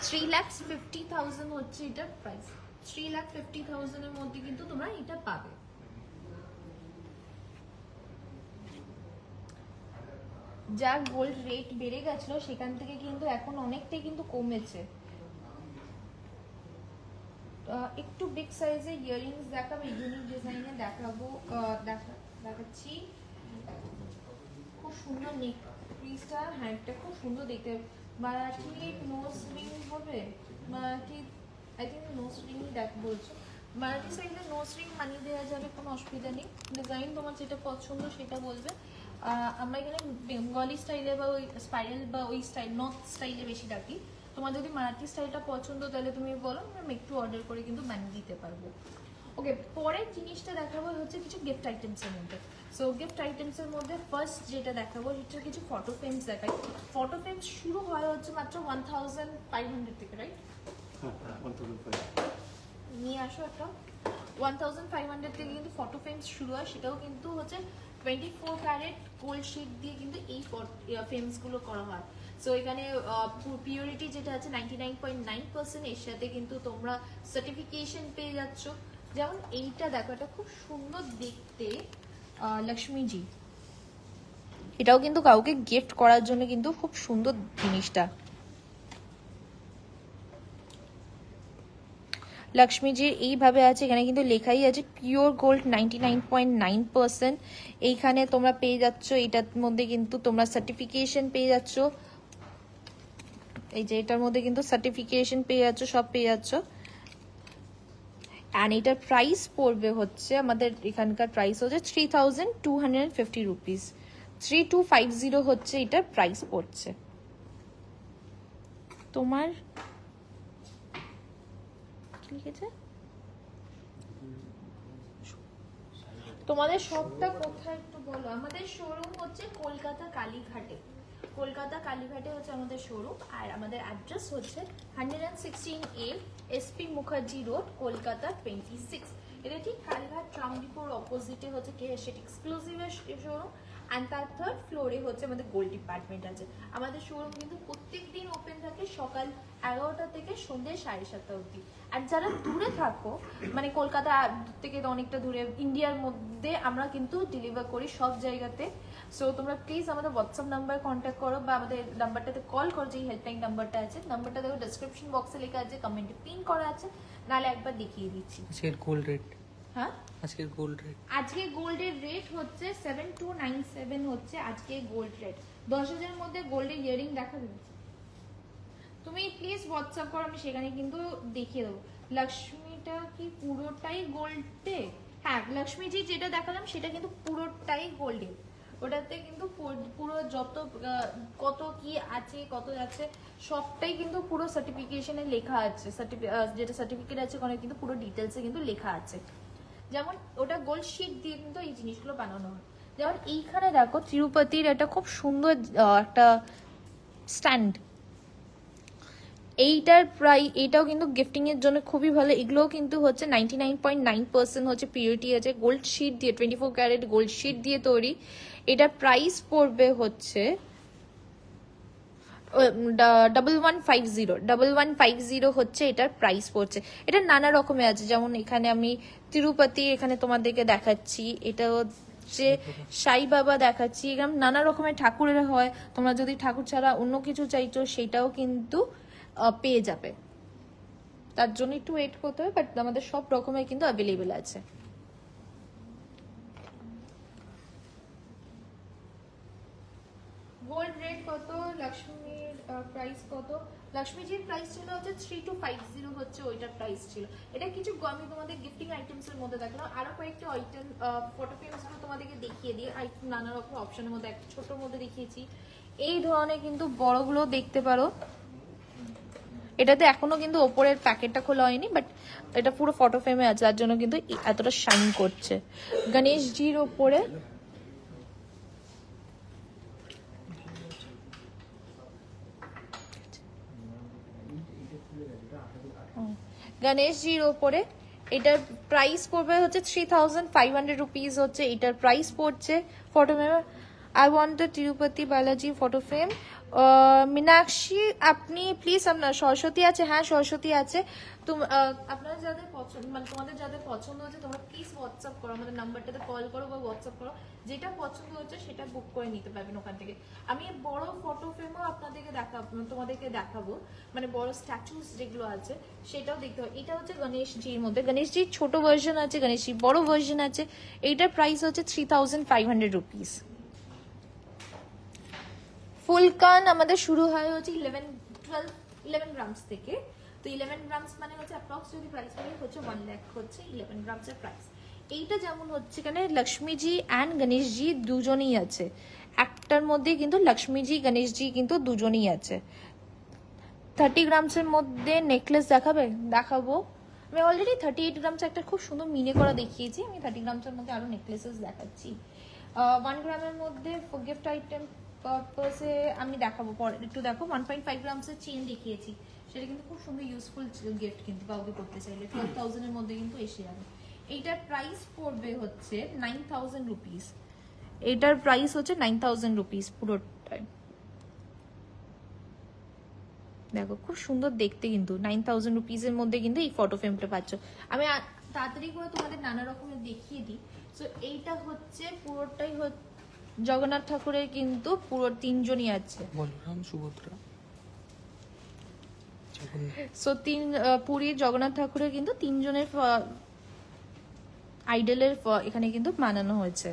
3,50,000 হচ্ছে এটার প্রাইস। 3,50,000 এর মধ্যে কিন্তু তোমরা এটা পাবে। যা গোল্ড রেট বেড়ে গেছিল সেখান থেকে কিন্তু এখন অনেকটাই কিন্তু কমেছে। একটু বিগ সাইজের ইয়াররিংস দেখাবো, ইউনিক ডিজাইনে দেখাবো, দেখাচ্ছি। খুব সুন্দর নেক পিসটা, হ্যান্ডটা খুব সুন্দর দেখতে। মারাঠি নোজ রিং হবে, মারাঠি আই থিঙ্ক নোজ রিংই বলছো। মারাঠি সাইডে নোজ রিং বানিয়ে দেওয়া যাবে, কোনো অসুবিধা নেই। ডিজাইন তোমার যেটা পছন্দ সেটা বলবে। আমরা এখানে বেঙ্গলি স্টাইলে বা ওই স্পাইরাল বা ওই স্টাইল নর্থ স্টাইলে বেশি ডাকি। তোমার যদি মারাঠি স্টাইলটা পছন্দ তাহলে তুমি বলো, আমি একটু অর্ডার করে কিন্তু বানিয়ে দিতে পারবো। ওকে, পরের জিনিসটা দেখাবো হচ্ছে কিছু গিফট আইটেমসের মধ্যে। সো গিফট আইটেমসের মধ্যে ফার্স্ট যেটা দেখাবো সেটা কিছু ফটো ফ্রেমস দেখাই। ফটো ফ্রেমস শুরু হয় হচ্ছে মাত্র 1,500 থেকে, রাইট? নিয়ে আসো একটা। 1,500 থেকে কিন্তু ফটো ফ্রেমস শুরু হয়, সেটাও কিন্তু হচ্ছে 24 ক্যারেট গোল্ড শিট দিয়ে কিন্তু এই ফ্রেমসগুলো করা হয়। সো এখানে পিউরিটি যেটা আছে 99.9%, এর সাথে কিন্তু তোমরা সার্টিফিকেশন পেয়ে যাচ্ছ। যেমন এইটা দেখো, এটা খুব সুন্দর দেখতে, লক্ষ্মীজি। এটাও কিন্তু কাউকে গিফট করার জন্য কিন্তু খুব সুন্দর জিনিসটা। লক্ষ্মীজির এইভাবে আছে, এখানে কিন্তু লেখাই আছে পিওর গোল্ড 99.9%। এইখানে তোমরা পেয়ে যাচ্ছ, এটার মধ্যে কিন্তু তোমরা সার্টিফিকেশন পেয়ে যাচ্ছ। এই যে এটার মধ্যে কিন্তু সার্টিফিকেশন পেয়ে যাচ্ছ, সব পেয়ে যাচ্ছ। অ্যান্ড এটার প্রাইস পড়বে হচ্ছে, আমাদের এখানকার প্রাইস হচ্ছে 3,250 রুপিস। 3,250 হচ্ছে এটার প্রাইস পড়ছে। তোমার লিখেছে তোমাদের শপটা কোথায় একটু বলো। আমাদের শোরুম হচ্ছে কলকাতা কালীঘাটে। কলকাতা কালীঘাটে হচ্ছে আমাদের শোরুম, আর আমাদের অ্যাড্রেস হচ্ছে 116A SP Mukherjee road, Kolkata 26। এটা ঠিক কালীঘাট ট্রাম ডিপোর অপোজিটে হচ্ছে কেএসএট এক্সক্লুসিভের শোরুম। অ্যান্ড তার থার্ড ফ্লোরে হচ্ছে আমাদের গোল্ড ডিপার্টমেন্ট আছে। আমাদের শোরুম কিন্তু প্রত্যেক দিন ওপেন থাকে সকাল 11টা থেকে সন্ধ্যে 7:30 অবধি। আর যারা দূরে থাকো, মানে কলকাতা থেকে অনেকটা দূরে, ইন্ডিয়ার মধ্যে আমরা কিন্তু ডেলিভার করি সব জায়গাতে। সো তোমরা প্লিজ আমাদের হোয়াটসঅ্যাপ নাম্বার কন্ট্যাক্ট করো বা আমাদের নাম্বারটাতে কল করো, যে হেল্পলাইন নাম্বারটা আছে। নাম্বারটা দেখো ডেসক্রিপশন বক্সে লেখা আছে, কমেন্টে পিন করা আছে, নাহলে একবার দেখিয়ে দিচ্ছি। আজকের গোল্ড রেট, হ্যাঁ আজকের গোল্ড রেট, আজকে গোল্ডের রেট হচ্ছে 7297 হচ্ছে আজকে গোল্ড রেট। 10,000 মধ্যে গোল্ডের ইয়ারিং দেখাবে, তুমি প্লিজ হোয়াটসঅ্যাপ করো, আমি সেখানে কিন্তু দেখিয়ে দেবো। লক্ষ্মীটা কি পুরোটাই গোল্ডে? হ্যাঁ, লক্ষ্মীজি যেটা দেখালাম সেটা কিন্তু পুরোটাই গোল্ডে। ওটাতে কিন্তু পুরো যত কত কি আছে, কত যাচ্ছে, সবটাই কিন্তু পুরো সার্টিফিকেশনে লেখা আছে। যেটা সার্টিফিকেট আছে ওখানে কিন্তু পুরো ডিটেলসে কিন্তু লেখা আছে। যেমন ওটা গোল্ড শিট দিয়ে কিন্তু এই জিনিসগুলো বানানো হয়। যেমন এইখানে দেখো তিরুপতির একটা খুব সুন্দর একটা স্ট্যান্ড, এইটার প্রায় এটাও কিন্তু গিফটিং এর জন্য খুবই ভালো। এগুলোও কিন্তু হচ্ছে 99.9% হচ্ছে পিউরিটি আছে, গোল্ড শিট দিয়ে 24 ক্যারেট গোল্ড শিট দিয়ে তৈরি। এটার প্রাইস পড়বে হচ্ছে 1150 হচ্ছে এটার প্রাইস পড়ছে। এটা নানা রকমের আছে, যেমন এখানে আমি তিরুপতি এখানে তোমাদেরকে দেখাচ্ছি, এটা হচ্ছে সাই বাবা দেখাচ্ছি। এরকম নানা রকমের ঠাকুরের হয়, তোমরা যদি ঠাকুর ছাড়া অন্য কিছু চাইছো সেটাও কিন্তু পেয়ে যাবে। তার জন্য একটু ওয়েট করতে হবে, বাট আমাদের সব রকমের কিন্তু অ্যাভেলেবেল আছে। গোল্ড রেট কত, লক্ষ্মীর প্রাইস কত? লক্ষ্মীজির প্রাইস ছিল হচ্ছে 3,250 হচ্ছে ওইটার প্রাইস ছিল। এটা কিছু আমি তোমাদের গিফটিং আইটেমস এর মধ্যে দেখলাম। আরো কয়েকটা আইটেম ফটো ফ্রেমস গুলো তোমাদেরকে দেখিয়ে দিই। নানা রকম অপশনের মধ্যে একটা ছোটর মধ্যে দেখিয়েছি। এই ধরনের কিন্তু বড়গুলো দেখতে পারো, এটাতে এখনো কিন্তু ওপরের প্যাকেটটা খোলা হয়নি, বাট এটা পুরো ফটো ফ্রেমে আছে, তার জন্য কিন্তু এতটা শাইন করছে। গণেশজির ওপরে গণেশজির ওপরে এটার প্রাইস পড়বে হচ্ছে 3500 রুপিস হচ্ছে এটার প্রাইস পড়ছে। Photo frame I want the Tirupati Balaji photo frame. Meenakshi আপনি প্লিজ, আপনার সরস্বতী আছে? হ্যাঁ সরস্বতী আছে। আপনারা যাদের পছন্দ, মানে তোমাদের যাদের পছন্দ হচ্ছে তোমরা প্লিজ হোয়াটসঅ্যাপ করো, আমাদের নাম্বারটাতে কল করো বা হোয়াটসঅ্যাপ করো, যেটা পছন্দ হচ্ছে সেটা বুক করে নিতে পারবেন ওখান থেকে। আমি বড় ফটো ফ্রেমও আপনাদেরকে তোমাদেরকে দেখাবো, মানে বড় স্ট্যাচুস যেগুলো আছে সেটাও দেখতে হবে। এটা হচ্ছে গণেশজির মধ্যে, গণেশজির ছোট ভার্সন আছে, গণেশজির বড় ভার্সন আছে। এইটার প্রাইস হচ্ছে 3500 রুপিস। ফুল কান আমাদের শুরু হয় হচ্ছে 11 গ্রামস থেকে। তো 11 গ্রামস মানে হচ্ছে অ্যাপ্রক্স যদি প্রাইস বলি হচ্ছে 1 লাখ হচ্ছে 11 গ্রামসের প্রাইস। এইটা যেমন হচ্ছে এখানে লক্ষ্মীজি অ্যান্ড গণেশজি দুজনেই আছে, একটার মধ্যে কিন্তু লক্ষ্মীজি গণেশজি কিন্তু দুজনেই আছে। 30 গ্রামসের মধ্যে নেকলেস দেখাবো। আমি অলরেডি 38 গ্রামস একটা খুব সুন্দর মিনে করা দেখিয়েছি, আমি 30 গ্রামসের মধ্যে আরো নেকলেসেস দেখাচ্ছি। 1 গ্রামের মধ্যে গিফট আইটেম পারপাসে আমি দেখাবো পরে, একটু দেখো। 1.5 গ্রামসের চেন দেখিয়েছি, সেটা কিন্তু খুব সুন্দর ইউজফুল গিফট কিন্তু কাউকে করতে চাইলে 12,000 এর মধ্যে কিন্তু এসে যাবে। এইটার প্রাইস পড়বে হচ্ছে 9000 রুপিস। এইটার প্রাইস হচ্ছে 9000 রুপিস পুরোটাই। দেখো খুব সুন্দর দেখতে, কিন্তু 9000 রুপিসের মধ্যে কিন্তু এই ফটো ফ্রেমটা পাচ্ছ। আমি তাড়াতাড়ি করে তোমাদের নানা রকমের দেখিয়ে দিই। সো এইটা হচ্ছে পুরোটাই জগন্নাথ ঠাকুরের কিন্তু পুরো তিনজনই আছে, বলরাম সুভদ্রা। সো পুরীর জগন্নাথ ঠাকুরের কিন্তু তিনজনের আইডলের এখানে কিন্তু বানানো হয়েছে।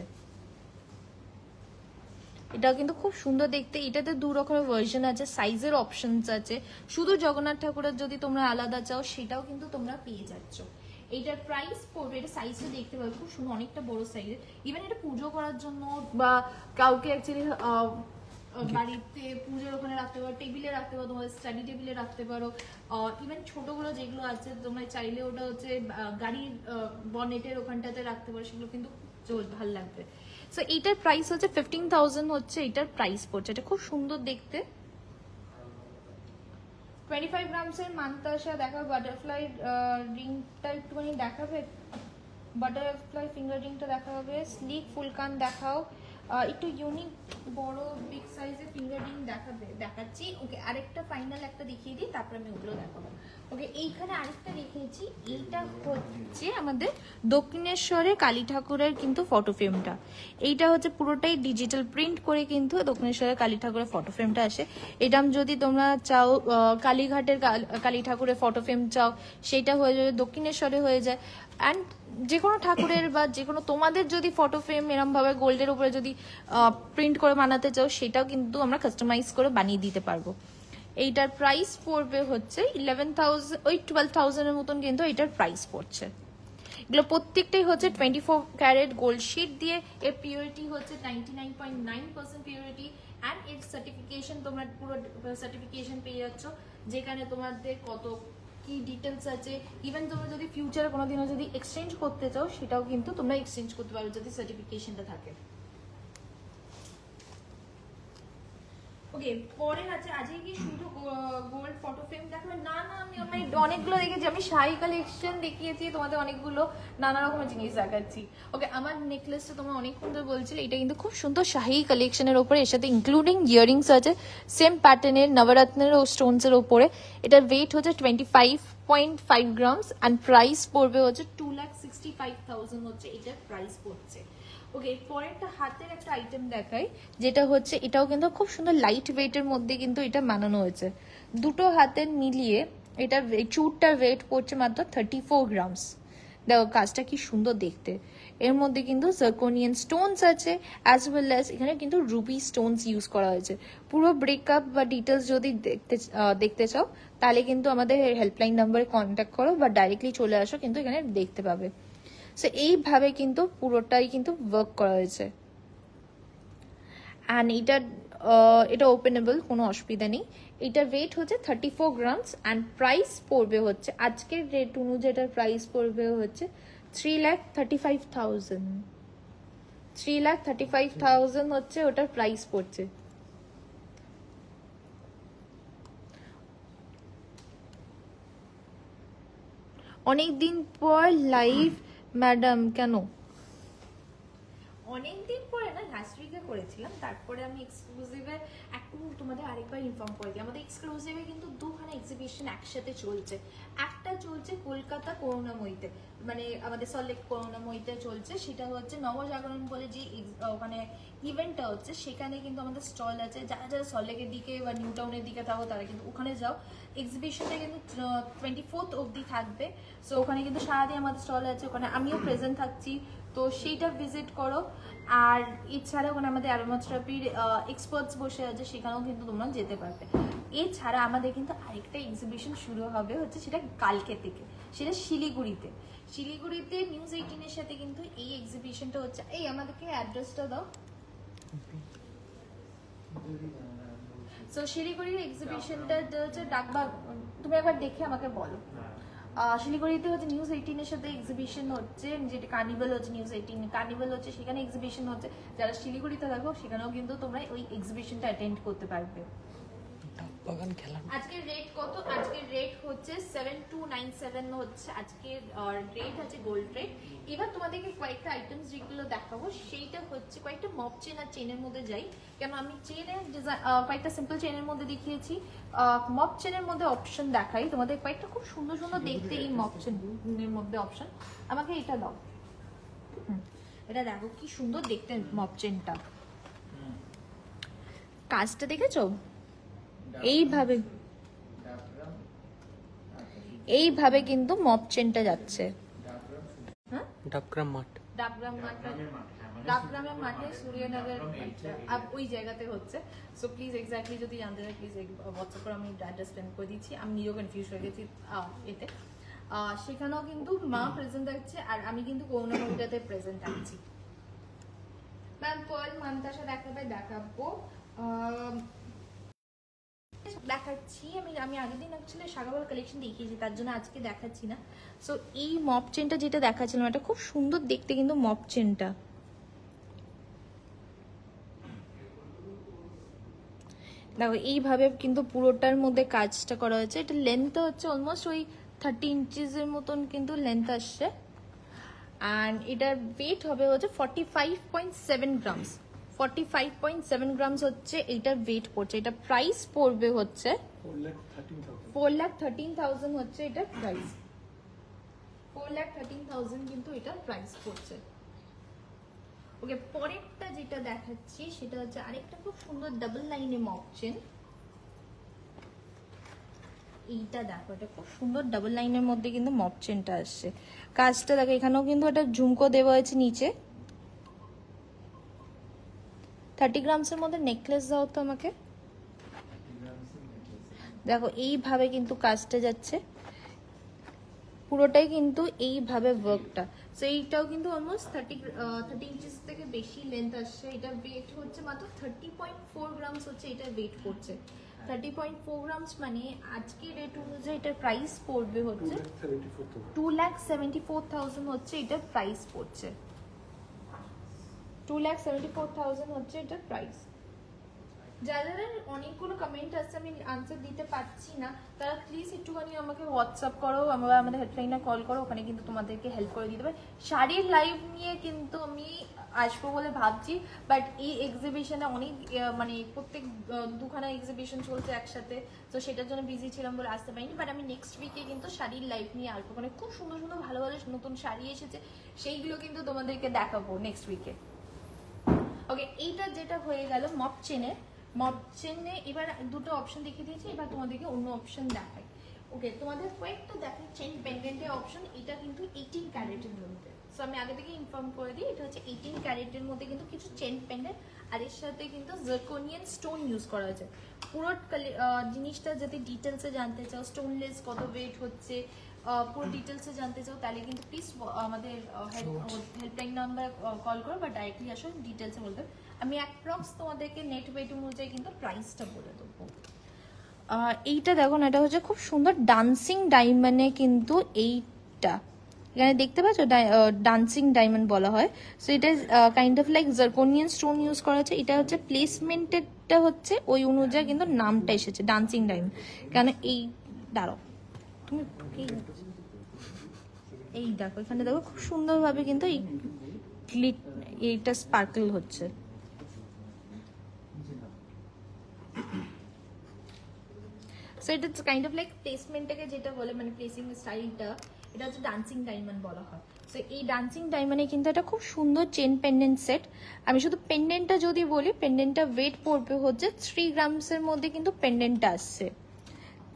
এটা কিন্তু খুব সুন্দর দেখতে। এটাতে 2 রকমের ভার্সন আছে, সাইজের অপশনস আছে। শুধু জগন্নাথ ঠাকুরের যদি তোমরা আলাদা চাও সেটাও কিন্তু তোমরা পেয়ে যাচ্ছ। এইটার প্রাইস পড়বে, এটা সাইজটা দেখতে পাবে খুব সুন্দর, অনেকটা বড় সাইজের। ইভেন এটা পুজো করার জন্য বা কাউকে অ্যাকচুয়ালি বাড়িতে পুজোর ওখানে রাখতে পারো, টেবিলে রাখতে পারো, তোমাদের স্টাডি টেবিলে রাখতে পারো। ইভেন ছোটগুলো যেগুলো আছে তোমরা চাইলে ওটা হচ্ছে গাড়ির বনেটের ওখানটাতে রাখতে পারো, সেগুলো কিন্তু ভালো লাগবে। সো এইটার প্রাইস হচ্ছে 15,000 হচ্ছে এটার প্রাইস পড়ছে। এটা খুব সুন্দর দেখতে। 25 গ্রামসের মান্তাসা দেখাবে, বাটারফ্লাই রিংটা একটুখানি দেখাবে, বাটারফ্লাই ফিঙ্গার রিংটা দেখাবে, স্লিক ফুলকান দেখাও, একটু ইউনিক বড় বিগ সাইজের ফিঙ্গার রিং দেখাচ্ছি। ওকে, আরেকটা ফাইনাল একটা দেখিয়ে দিই, তারপর আমি ওগুলো দেখাবো। ওকে, এইখানে আরেকটা দেখিয়েছি, এইটা হচ্ছে আমাদের দক্ষিণেশ্বরের কালী ঠাকুরের কিন্তু ফটো ফ্রেমটা। এইটা হচ্ছে পুরোটাই ডিজিটাল প্রিন্ট করে কিন্তু দক্ষিণেশ্বরের কালী ঠাকুরের ফটো ফ্রেমটা আসে। এটা যদি তোমরা চাও কালীঘাটের কালী ঠাকুরের ফটো ফ্রেম চাও, সেটা হয়ে যাবে, দক্ষিণেশ্বরে হয়ে যায়। অ্যান্ড যে কোনো ঠাকুরের বা যে কোনো তোমাদের যদি ফটো ফ্রেম এরম ভাবে গোল্ডের উপরে যদি প্রিন্ট করে বানাতে চাও, সেটাও কিন্তু আমরা কাস্টমাইজ করে বানিয়ে দিতে পারবো। এইটার প্রাইস পড়বে হচ্ছে 12,000 এর মতন কিন্তু এটার প্রাইস পড়ছে। এগুলো প্রত্যেকটাই হচ্ছে 24 ক্যারেট গোল্ড শিট দিয়ে। এর পিউরিটি হচ্ছে 99.9% পিউরিটি। অ্যান্ড এর সার্টিফিকেশন তোমরা পুরো সার্টিফিকেশন পেয়ে যাচ্ছ, যেখানে তোমাদের কত কি ডিটেলস আছে। ইভেন তোমরা যদি ফিউচারে কোনোদিনও যদি এক্সচেঞ্জ করতে চাও, সেটাও কিন্তু তোমরা এক্সচেঞ্জ করতে পারো যদি সার্টিফিকেশনটা থাকে। ওকে, পরে আছে আজকে কি শুধু গোল্ড ফটো ফ্রেম দেখাবে? না না, আমি অনেকগুলো দেখেছি, আমি শাড়ি কালেকশন দেখিয়েছি তোমাদের, অনেকগুলো নানা রকমের জিনিস দেখাচ্ছি। ওকে, আমার নেকলেসটা তোমরা অনেক সুন্দর বলছিলে, এটা কিন্তু খুব সুন্দর শাহী কালেকশনের উপরে, এর সাথে ইনক্লুডিং ইয়ারিংস আছে সেম প্যাটার্নের নবরত্নের ও স্টোনসের উপরে। এটার ওয়েট হচ্ছে 25.5 গ্রামস অ্যান্ড প্রাইস পড়বে হচ্ছে 2,65,000 হচ্ছে এটার প্রাইস পড়ছে। ওকে, পরেরটা হাতের একটা আইটেম দেখাই, যেটা হচ্ছে এটাও কিন্তু খুব সুন্দর লাইট ওয়েটের মধ্যে কিন্তু এটা বানানো হয়েছে। দুটো হাতের মিলিয়ে এটার চুরটার ওয়েট পড়ছে মাত্র 34 গ্রামস। দেখো কাজটা কি সুন্দর দেখতে। এর মধ্যে কিন্তু জার্কোনিয়ান স্টোনস আছে, অ্যাজ ওয়েল অ্যাজ এখানে কিন্তু রুবি স্টোনস ইউজ করা হয়েছে। পুরো ব্রেকআপ বা ডিটেলস যদি দেখতে চাও, তাহলে কিন্তু আমাদের হেল্পলাইন নাম্বারে কন্ট্যাক্ট করো বা ডাইরেক্টলি চলে আসো, কিন্তু এখানে দেখতে পাবে। সো এইভাবে কিন্তু পুরোটাই কিন্তু ওয়ার্ক করা হয়েছে। অ্যান্ড এটার এটা ওপেনেবল, কোনো অসুবিধা নেই। এটার ওয়েট হচ্ছে 34 গ্রামস অ্যান্ড প্রাইস পড়বে হচ্ছে আজকের রেট অনুযায়ী এটার প্রাইস পড়বে হচ্ছে 3,35,000। 3,35,000 হচ্ছে ওটার প্রাইস পড়ছে। অনেকদিন পর লাইভ ম্যাডাম, কেন? অনেকদিন পরে না, লাস্ট উইকে করেছিলাম, তারপরে আমি এক্সক্লুসিভে একটু তোমাদের আরেকবার ইনফর্ম করে দিই। আমাদের এক্সক্লুসিভে কিন্তু দুখানা এক্সিবিশন একসাথে চলছে। একটা চলছে কলকাতা করুণাময়ীতে, মানে আমাদের সল্টলেক করুণাময়ীতে চলছে, সেটা হচ্ছে নবজাগরণ বলে যে ওখানে ইভেন্টটা হচ্ছে, সেখানে কিন্তু আমাদের স্টল আছে। যারা যারা সল্টলেকের দিকে বা নিউ টাউনের দিকে থাকো তারা কিন্তু ওখানে যাও। এক্সিবিশনটা কিন্তু 24th অবধি থাকবে। সো ওখানে কিন্তু সারাদিন আমাদের স্টল আছে, ওখানে আমিও প্রেজেন্ট থাকছি, তো সেইটা ভিজিট করো। আর এছাড়া ওখানে আমাদের অ্যারোমাথেরাপির এক্সপার্টস বসে আছে, সেখানেও কিন্তু তোমরা যেতে পারবে। এছাড়া আমাদের কিন্তু আরেকটা এক্সিবিশন শুরু হবে হচ্ছে, সেটা কালকে থেকে, সেটা শিলিগুড়িতে। শিলিগুড়িতে নিউজ 18-এর সাথে কিন্তু এই এক্সিবিশনটা হচ্ছে। এই আমাদেরকে অ্যাড্রেসটা দাও। সো শিলিগুড়ির এক্সিবিশনটা হচ্ছে ডাকবাগ, তুমি একবার দেখে আমাকে বলো। শিলিগুড়িতে হচ্ছে নিউজ 18-এর সাথে এক্সিবিশন হচ্ছে, যেটা কার্নিভাল হচ্ছে, নিউজ 18 কার্নিভাল হচ্ছে, সেখানে এক্সিবিশন হচ্ছে। যারা শিলিগুড়িতে থাকো সেখানেও কিন্তু তোমরা ওই এক্সিবিশনটা অ্যাটেন্ড করতে পারবে। আজকের রেট কত? আজকের রেট হচ্ছে 7297 হচ্ছে আজকের রেট আছে, গোল্ড রেট। এবার তোমাদেরকে কয়েকটা আইটেমস যেগুলো দেখাবো, সেইটা হচ্ছে কয়েকটা মপ চেন আর চেনের মধ্যে যাই, কেন আমি চেনের ডিজাইন কয়েকটা সিম্পল চেনের মধ্যে দেখিয়েছি, মপ চেনের মধ্যে অপশন দেখাই তোমাদের কয়েকটা খুব সুন্দর সুন্দর দেখতে এই মপ চেনের মধ্যে অপশন। আমাকে এটা দাও, এটা দেখো কি সুন্দর দেখতে মপ চেনটা, কাজটা দেখেছো? এইভাবে কিন্তু মপ চেনটা যাচ্ছে। হ্যাঁ, ডাবগ্রামের মাঠে সূর্যনগর ওই জায়গাতে হচ্ছে। সো প্লিজ এক্স্যাক্টলি যদি জানতে চাই প্লিজ হোয়াটসঅ্যাপ করে, আমি অ্যাড্রেস সেন্ড করে দিচ্ছি। আমি নিজেও কনফিউজ হয়ে গেছি এতে। সেখানেও কিন্তু মা প্রেজেন্ট থাকছে, আর আমি কিন্তু করুণাময়ীটাতে প্রেজেন্ট থাকছি। ম্যাম পার্ল মান্তাসা দেখাবো, দেখাচ্ছি। আমি আগের দিন অ্যাকচুয়ালি সাগাবার কালেকশন দেখিয়েছি, তার জন্য আজকে দেখাচ্ছি না। সো এই মপ চেনটা যেটা দেখাচ্ছিলাম, এটা খুব সুন্দর দেখতে কিন্তু মপ চেনটা। দেখো এইভাবে কিন্তু পুরোটার মধ্যে কাজটা করা হয়েছে। এটা লেন্থ হচ্ছে অলমোস্ট ওই 30 ইঞ্চিসের মতন কিন্তু লেন্থ আসছে, অ্যান্ড এটার ওয়েট হবে হচ্ছে 45.7 গ্রামস। 45.7 গ্রামস হচ্ছে এইটার ওয়েট পড়ছে। এটা প্রাইস পড়বে হচ্ছে 4,13,000 হচ্ছে এটার প্রাইস। 4,13,000 কিন্তু এটার প্রাইস পড়ছে। ওকে, পরেরটা যেটা দেখাচ্ছি সেটা হচ্ছে আরেকটা খুব সুন্দর ডাবল লাইনে মপ চেন। এইটা দেখো, এটা খুব সুন্দর ডাবল লাইনের মধ্যে কিন্তু মপ চেনটা আসছে। কাজটা দেখো, এখানেও কিন্তু একটা ঝুমকো দেওয়া হয়েছে নিচে। 30 গ্রামসের মধ্যে নেকলেস দাও তো আমাকে। দেখো এইভাবে কিন্তু কাজটা যাচ্ছে, পুরোটাই কিন্তু এইভাবে ওয়ার্কটা। সো এইটাও কিন্তু অলমোস্ট 30 ইঞ্চিস থেকে বেশি লেন্থ আসছে। এটা ওয়েট হচ্ছে মাত্র 30.4 গ্রামস হচ্ছে এটা ওয়েট করছে। 30.4 গ্রামস মানে আজকে রেট অনুযায়ী এটার প্রাইস পড়বে হচ্ছে 2,74,000 হচ্ছে এটার প্রাইস পড়ছে। 2,74,000 হচ্ছে এটার প্রাইস। যারা অনেকগুলো কমেন্ট আসছে, আমি আনসার দিতে পারছি না, তারা প্লিজ একটুখানি আমাকে হোয়াটসঅ্যাপ করো, আমাদের হেল্পলাইনে কল করো, ওখানে কিন্তু তোমাদেরকে হেল্প করে দিতে পারে। শাড়ির লাইভ নিয়ে কিন্তু আমি আসবো বলে ভাবছি, বাট এই এক্সিবিশনে অনেক মানে প্রত্যেক দুখানা এক্সিবিশন চলছে একসাথে, তো সেটার জন্য বিজি ছিলাম বলে আসতে পারিনি। বাট আমি নেক্সট উইকে কিন্তু শাড়ির লাইভ নিয়ে আসবো, মানে খুব সুন্দর সুন্দর ভালো ভালো নতুন শাড়ি এসেছে, সেইগুলো কিন্তু তোমাদেরকে দেখাবো নেক্সট উইকে। ওকে, এইটা যেটা হয়ে গেল মপ চেনের। মপ চেনে এবার দুটো অপশন দেখিয়ে দিয়েছি, এবার তোমাদেরকে অন্য অপশন দেখাই। ওকে, তোমাদের কয়েকটা দেখাই চেন পেন্ডেন্টের অপশন। এটা কিন্তু 18 ক্যারেটের মধ্যে। সো আমি আগে থেকে ইনফর্ম করে দিই, এটা হচ্ছে 18 ক্যারেটের মধ্যে কিন্তু কিছু চেন পেন্ডেন্ট, আর এর সাথে কিন্তু জার্কোনিয়ান স্টোন ইউজ করা হয়েছে। পুরো জিনিসটা যদি ডিটেলসে জানতে চাও, স্টোনলেস কত ওয়েট হচ্ছে, পুরো ডিটেলসে জানতে চাও, তাহলে কিন্তু প্লিজ আমাদের হেল্পলাইন নাম্বার কল করো বা ডাইরেক্টলি আসো, ডিটেলসে বলতে। আমি অ্যাপ্রক্স তোমাদেরকে নেট ওয়েট অনুযায়ী কিন্তু প্রাইসটা বলে দেবো। এইটা দেখো না, এটা হচ্ছে খুব সুন্দর ডান্সিং ডায়মন্ডে কিন্তু এইটা এখানে দেখতে পাচ্ছ ডান্সিং ডায়মন্ড বলা হয়। সো এটা kind of like zirconian stone use করা হচ্ছে। এটা হচ্ছে প্লেসমেন্টেডটা হচ্ছে ওই অনুযায়ী কিন্তু নামটা এসেছে ডান্সিং ডায়মন্ড। কেন এই দাঁড়াও তুমি এই দেখো এখানে দেখো খুব সুন্দরভাবে কিন্তু এইটা স্পার্কল হচ্ছে। সো এটা কাইন্ড অফ লাইক প্লেসমেন্টটাকে যেটা বলে মানে প্লেসিং স্টাইলটা, এটা হচ্ছে ডান্সিং ডায়মন্ড বলা হয়। সো এই ডান্সিং ডায়মন্ডে কিন্তু এটা খুব সুন্দর চেন পেন্ডেন্ট সেট। আমি শুধু পেন্ডেন্টটা যদি বলি, পেন্ডেন্টটা ওয়েট পড়বে হচ্ছে 3 গ্রামসের মধ্যে কিন্তু পেন্ডেন্টটা আসছে।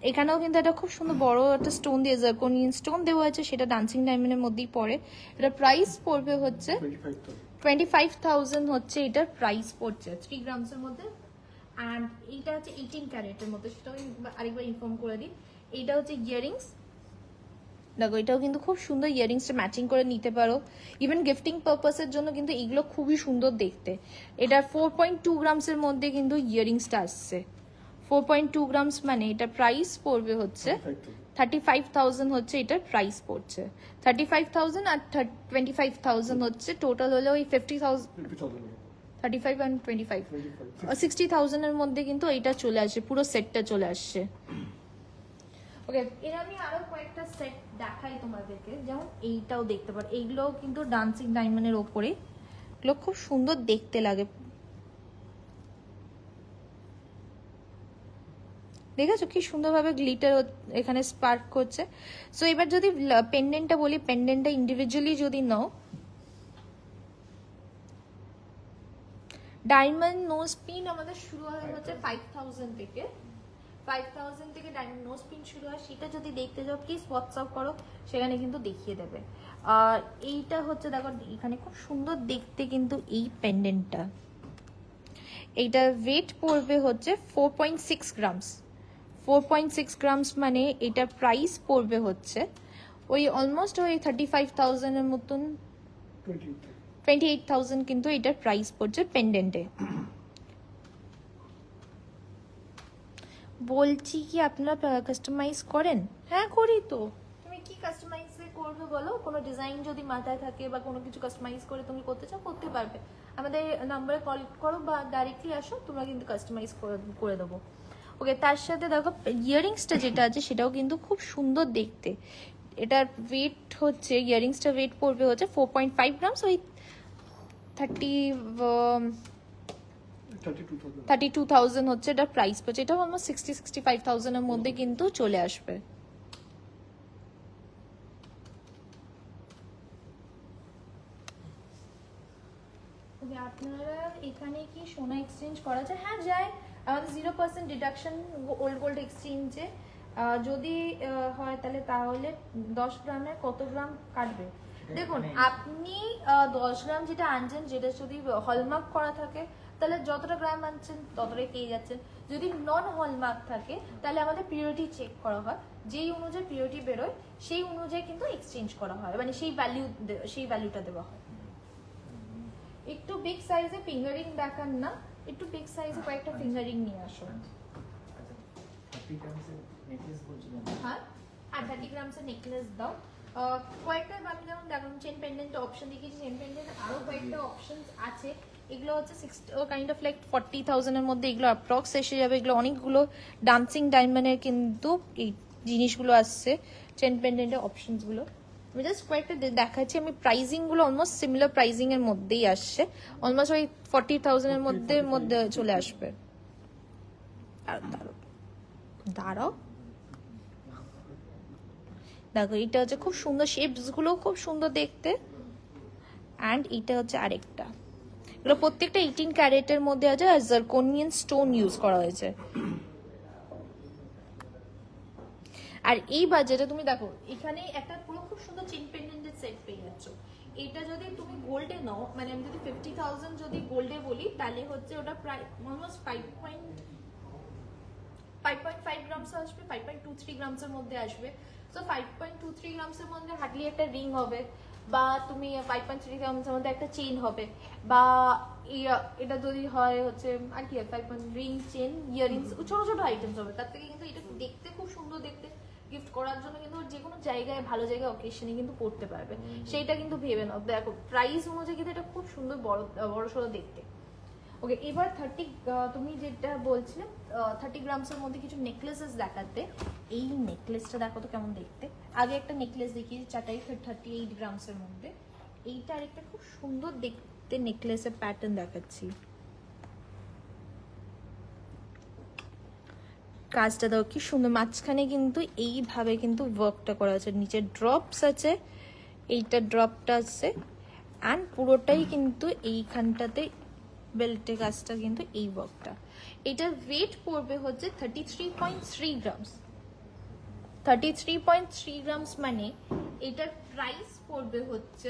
এখানেও কিন্তু একটা খুব সুন্দর বড় একটা স্টোন দিয়ে জারকোনিয়ান স্টোন দেওয়া আছে, সেটা ডান্সিং ডায়মন্ডের মধ্যেই পড়ে। এটা প্রাইস পড়বে হচ্ছে 25,000 হচ্ছে এটার প্রাইস পড়ছে 3 গ্রামসের মধ্যে। অ্যান্ড এইটা হচ্ছে 18 ক্যারেটের মধ্যে, সেটাও আরেকবার ইনফর্ম করে দিই। এইটা হচ্ছে ইয়ারিংস, দেখো এটাও কিন্তু খুব সুন্দর, ইয়ারিংসটা ম্যাচিং করে নিতে পারো। ইভেন গিফটিং পারপাসের জন্য কিন্তু এগুলো খুবই সুন্দর দেখতে। এটা 4.2 গ্রামসের মধ্যে কিন্তু ইয়ারিংসটা আসছে। 4.2 গ্রামস মানে এটা প্রাইস পড়বে হচ্ছে 35,000 হচ্ছে এটার প্রাইস পড়ছে। 35,000 আর 25,000 হচ্ছে টোটাল হলো ওই 50,000, 35 and 25 60,000 এর মধ্যে কিন্তু এইটা চলে আসে, পুরো সেটটা চলে আসছে। ওকে, এর আমি আরো কয়েকটা সেট দেখাই তোমাদেরকে, যেমন এইটাও দেখতে পারো। এইগুলোও কিন্তু ডান্সিং ডায়মন্ডের ওপরে, এগুলো খুব সুন্দর দেখতে লাগে। দেখেছো কি সুন্দরভাবে গ্লিটার এখানে স্পার্ক করছে। সো এবার যদি পেন্ডেন্টটা বলি, পেন্ডেন্টটা ইন্ডিভিজুয়ালি যদি নাও, ডায়মন্ড নোজ পিন আমাদের শুরু হয় হচ্ছে 5,000 থেকে। 5,000 থেকে ডায়মন্ড নোজ পিন শুরু হয়। সেটা যদি দেখতে যাও প্লিজ হোয়াটসঅ্যাপ করো, সেখানে কিন্তু দেখিয়ে দেবে। আর এইটা হচ্ছে দেখো এখানে খুব সুন্দর দেখতে কিন্তু এই পেন্ডেন্টটা, এইটা ওয়েট পড়বে হচ্ছে 4.6 গ্রামস। 4.6 গ্রামস মানে এটা প্রাইস পড়বে হচ্ছে ওই অলমোস্ট ওই 35,000 এর মতন, 28,000 কিন্তু এটার প্রাইস পড়ছে পেন্ডেন্টে। বলছি কি আপনারা কাস্টমাইজ করেন? হ্যাঁ করি তো। তুমি কি কাস্টমাইজ করবে বলো? কোনো ডিজাইন যদি মাথায় থাকে বা কোনো কিছু কাস্টমাইজ করে তুমি করতে চাও, করতে পারবে। আমাদের নাম্বারে কল করো বা ডাইরেক্টলি আসো, তোমরা কিন্তু কাস্টমাইজ করে দেবো। ওকে, তার সাথে দেখো ইয়ারিংসটা যেটা আছে সেটাও কিন্তু খুব সুন্দর দেখতে। এটার ওয়েট হচ্ছে, ইয়ারিংসটা ওয়েট পড়বে হচ্ছে 4.5 গ্রামস, ওই 32,000 হচ্ছে এটার প্রাইস পড়ছে। এটা অলমোস্ট 60-65,000 এর মধ্যে কিন্তু চলে আসবে। আপনারা এখানে কি সোনা এক্সচেঞ্জ করা যায়? হ্যাঁ যায়, আমাদের 0% ডিডাকশন ওল্ড গোল্ড এক্সচেঞ্জে যদি হয় তাহলে 10 গ্রামে কত গ্রাম কাটবে? দেখুন আপনি 10 গ্রাম যেটা আনছেন, যেটা যদি হলমার্ক করা থাকে তাহলে যতটা গ্রাম আনছেন ততটাই পেয়ে যাচ্ছেন। যদি নন হলমার্ক থাকে তাহলে আমাদের পিওরিটি চেক করা হয়, যেই অনুযায়ী পিওরিটি বেরোয় সেই অনুযায়ী কিন্তু এক্সচেঞ্জ করা হয়, মানে সেই ভ্যালুটা দেওয়া হয়। একটু বিগ সাইজে ফিঙ্গারিং দেখান না, একটু বিগ সাইজে কয়েকটা ফিঙ্গারিং নিয়ে আসুন। হ্যাঁ, 30 গ্রামসের নেকলেস দাও। কয়েকটা আমি যেমন দেখলাম চেন পেন্ডেন্ট অপশন দেখিয়েছি, চেন পেন্ডেন্ট আরো কয়েকটা অপশন আছে। এগুলো হচ্ছে কাইন্ড অফ লাইক 40,000 এর মধ্যে এগুলো অ্যাপ্রক্স এসে যাবে। এগুলো অনেকগুলো ডান্সিং ডায়মন্ডের কিন্তু এই জিনিসগুলো আসছে, চেন পেন্ডেন্টের অপশনসগুলো। আমি জাস্ট কয়েকটা দেখাচ্ছি। আমি প্রাইজিংগুলো অলমোস্ট সিমিলার প্রাইজিং এর মধ্যেই আসছে, অলমোস্ট ওই 40,000 এর মধ্যে চলে আসবে। দাঁড়াও দেখো, এটা হচ্ছে খুব সুন্দর, শেপস গুলো খুব সুন্দর দেখতে। অ্যান্ড এটা হচ্ছে আরেকটা, এগুলো প্রত্যেকটা 18 ক্যারেটের মধ্যে আছে আর জারকোনিয়ান স্টোন ইউজ করা হয়েছে। আর এই বাজেটে তুমি দেখো এখানে একটা পুরো খুব সুন্দর চেন পেন্ডেন্টের সেট পেয়ে যাচ্ছ। এটা যদি তুমি গোল্ডে নাও, মানে আমি যদি 50,000 যদি গোল্ডে বলি তাহলে হচ্ছে ওটা প্রায় অলমোস্ট 5.5 গ্রামস আসবে, 5.23 গ্রামসের মধ্যে আসবে। সো 5.23 গ্রামসের মধ্যে হার্ডলি একটা রিং হবে, বা তুমি 5.3 গ্রামসের মধ্যে একটা চেইন হবে, বা এটা যদি হয় হচ্ছে আর কি 5 রিং চেন ইয়ারিংস ছোট ছোট আইটেমস হবে, তার থেকে কিন্তু এটা দেখতে খুব সুন্দর, দেখতে গিফট করার জন্য কিন্তু যে কোনো জায়গায় ভালো জায়গায় অকেশনে কিন্তু পড়তে পারবে, সেইটা কিন্তু ভেবে নাও। দেখো প্রাইস অনুযায়ী কিন্তু এটা খুব সুন্দর বড় সড়ো দেখতে। ওকে, এবার 30 তুমি যেটা বলছিলে 30 গ্রামসের মধ্যে কিছু নেকলেসেস দেখাতে। এই নেকলেসটা দেখো তো কেমন দেখতে। আগে একটা নেকলেস দেখিয়েছি চাটাই 38 গ্রামসের মধ্যে, এইটা আরেকটা খুব সুন্দর দেখতে নেকলেসের প্যাটার্ন দেখাচ্ছি। কাজটা দাও কি সুন্দর, মাঝখানে কিন্তু এইভাবে কিন্তু ওয়ার্কটা করা আছে, নিচে ড্রপস আছে, এইটা ড্রপটা আছে, অ্যান্ড পুরোটাই কিন্তু এইখানটাতে বেল্টের কাজটা কিন্তু এই ওয়ার্কটা। এটার ওয়েট পড়বে হচ্ছে 33.3 গ্রামস। 33.3 গ্রামস মানে এটার প্রাইস পড়বে হচ্ছে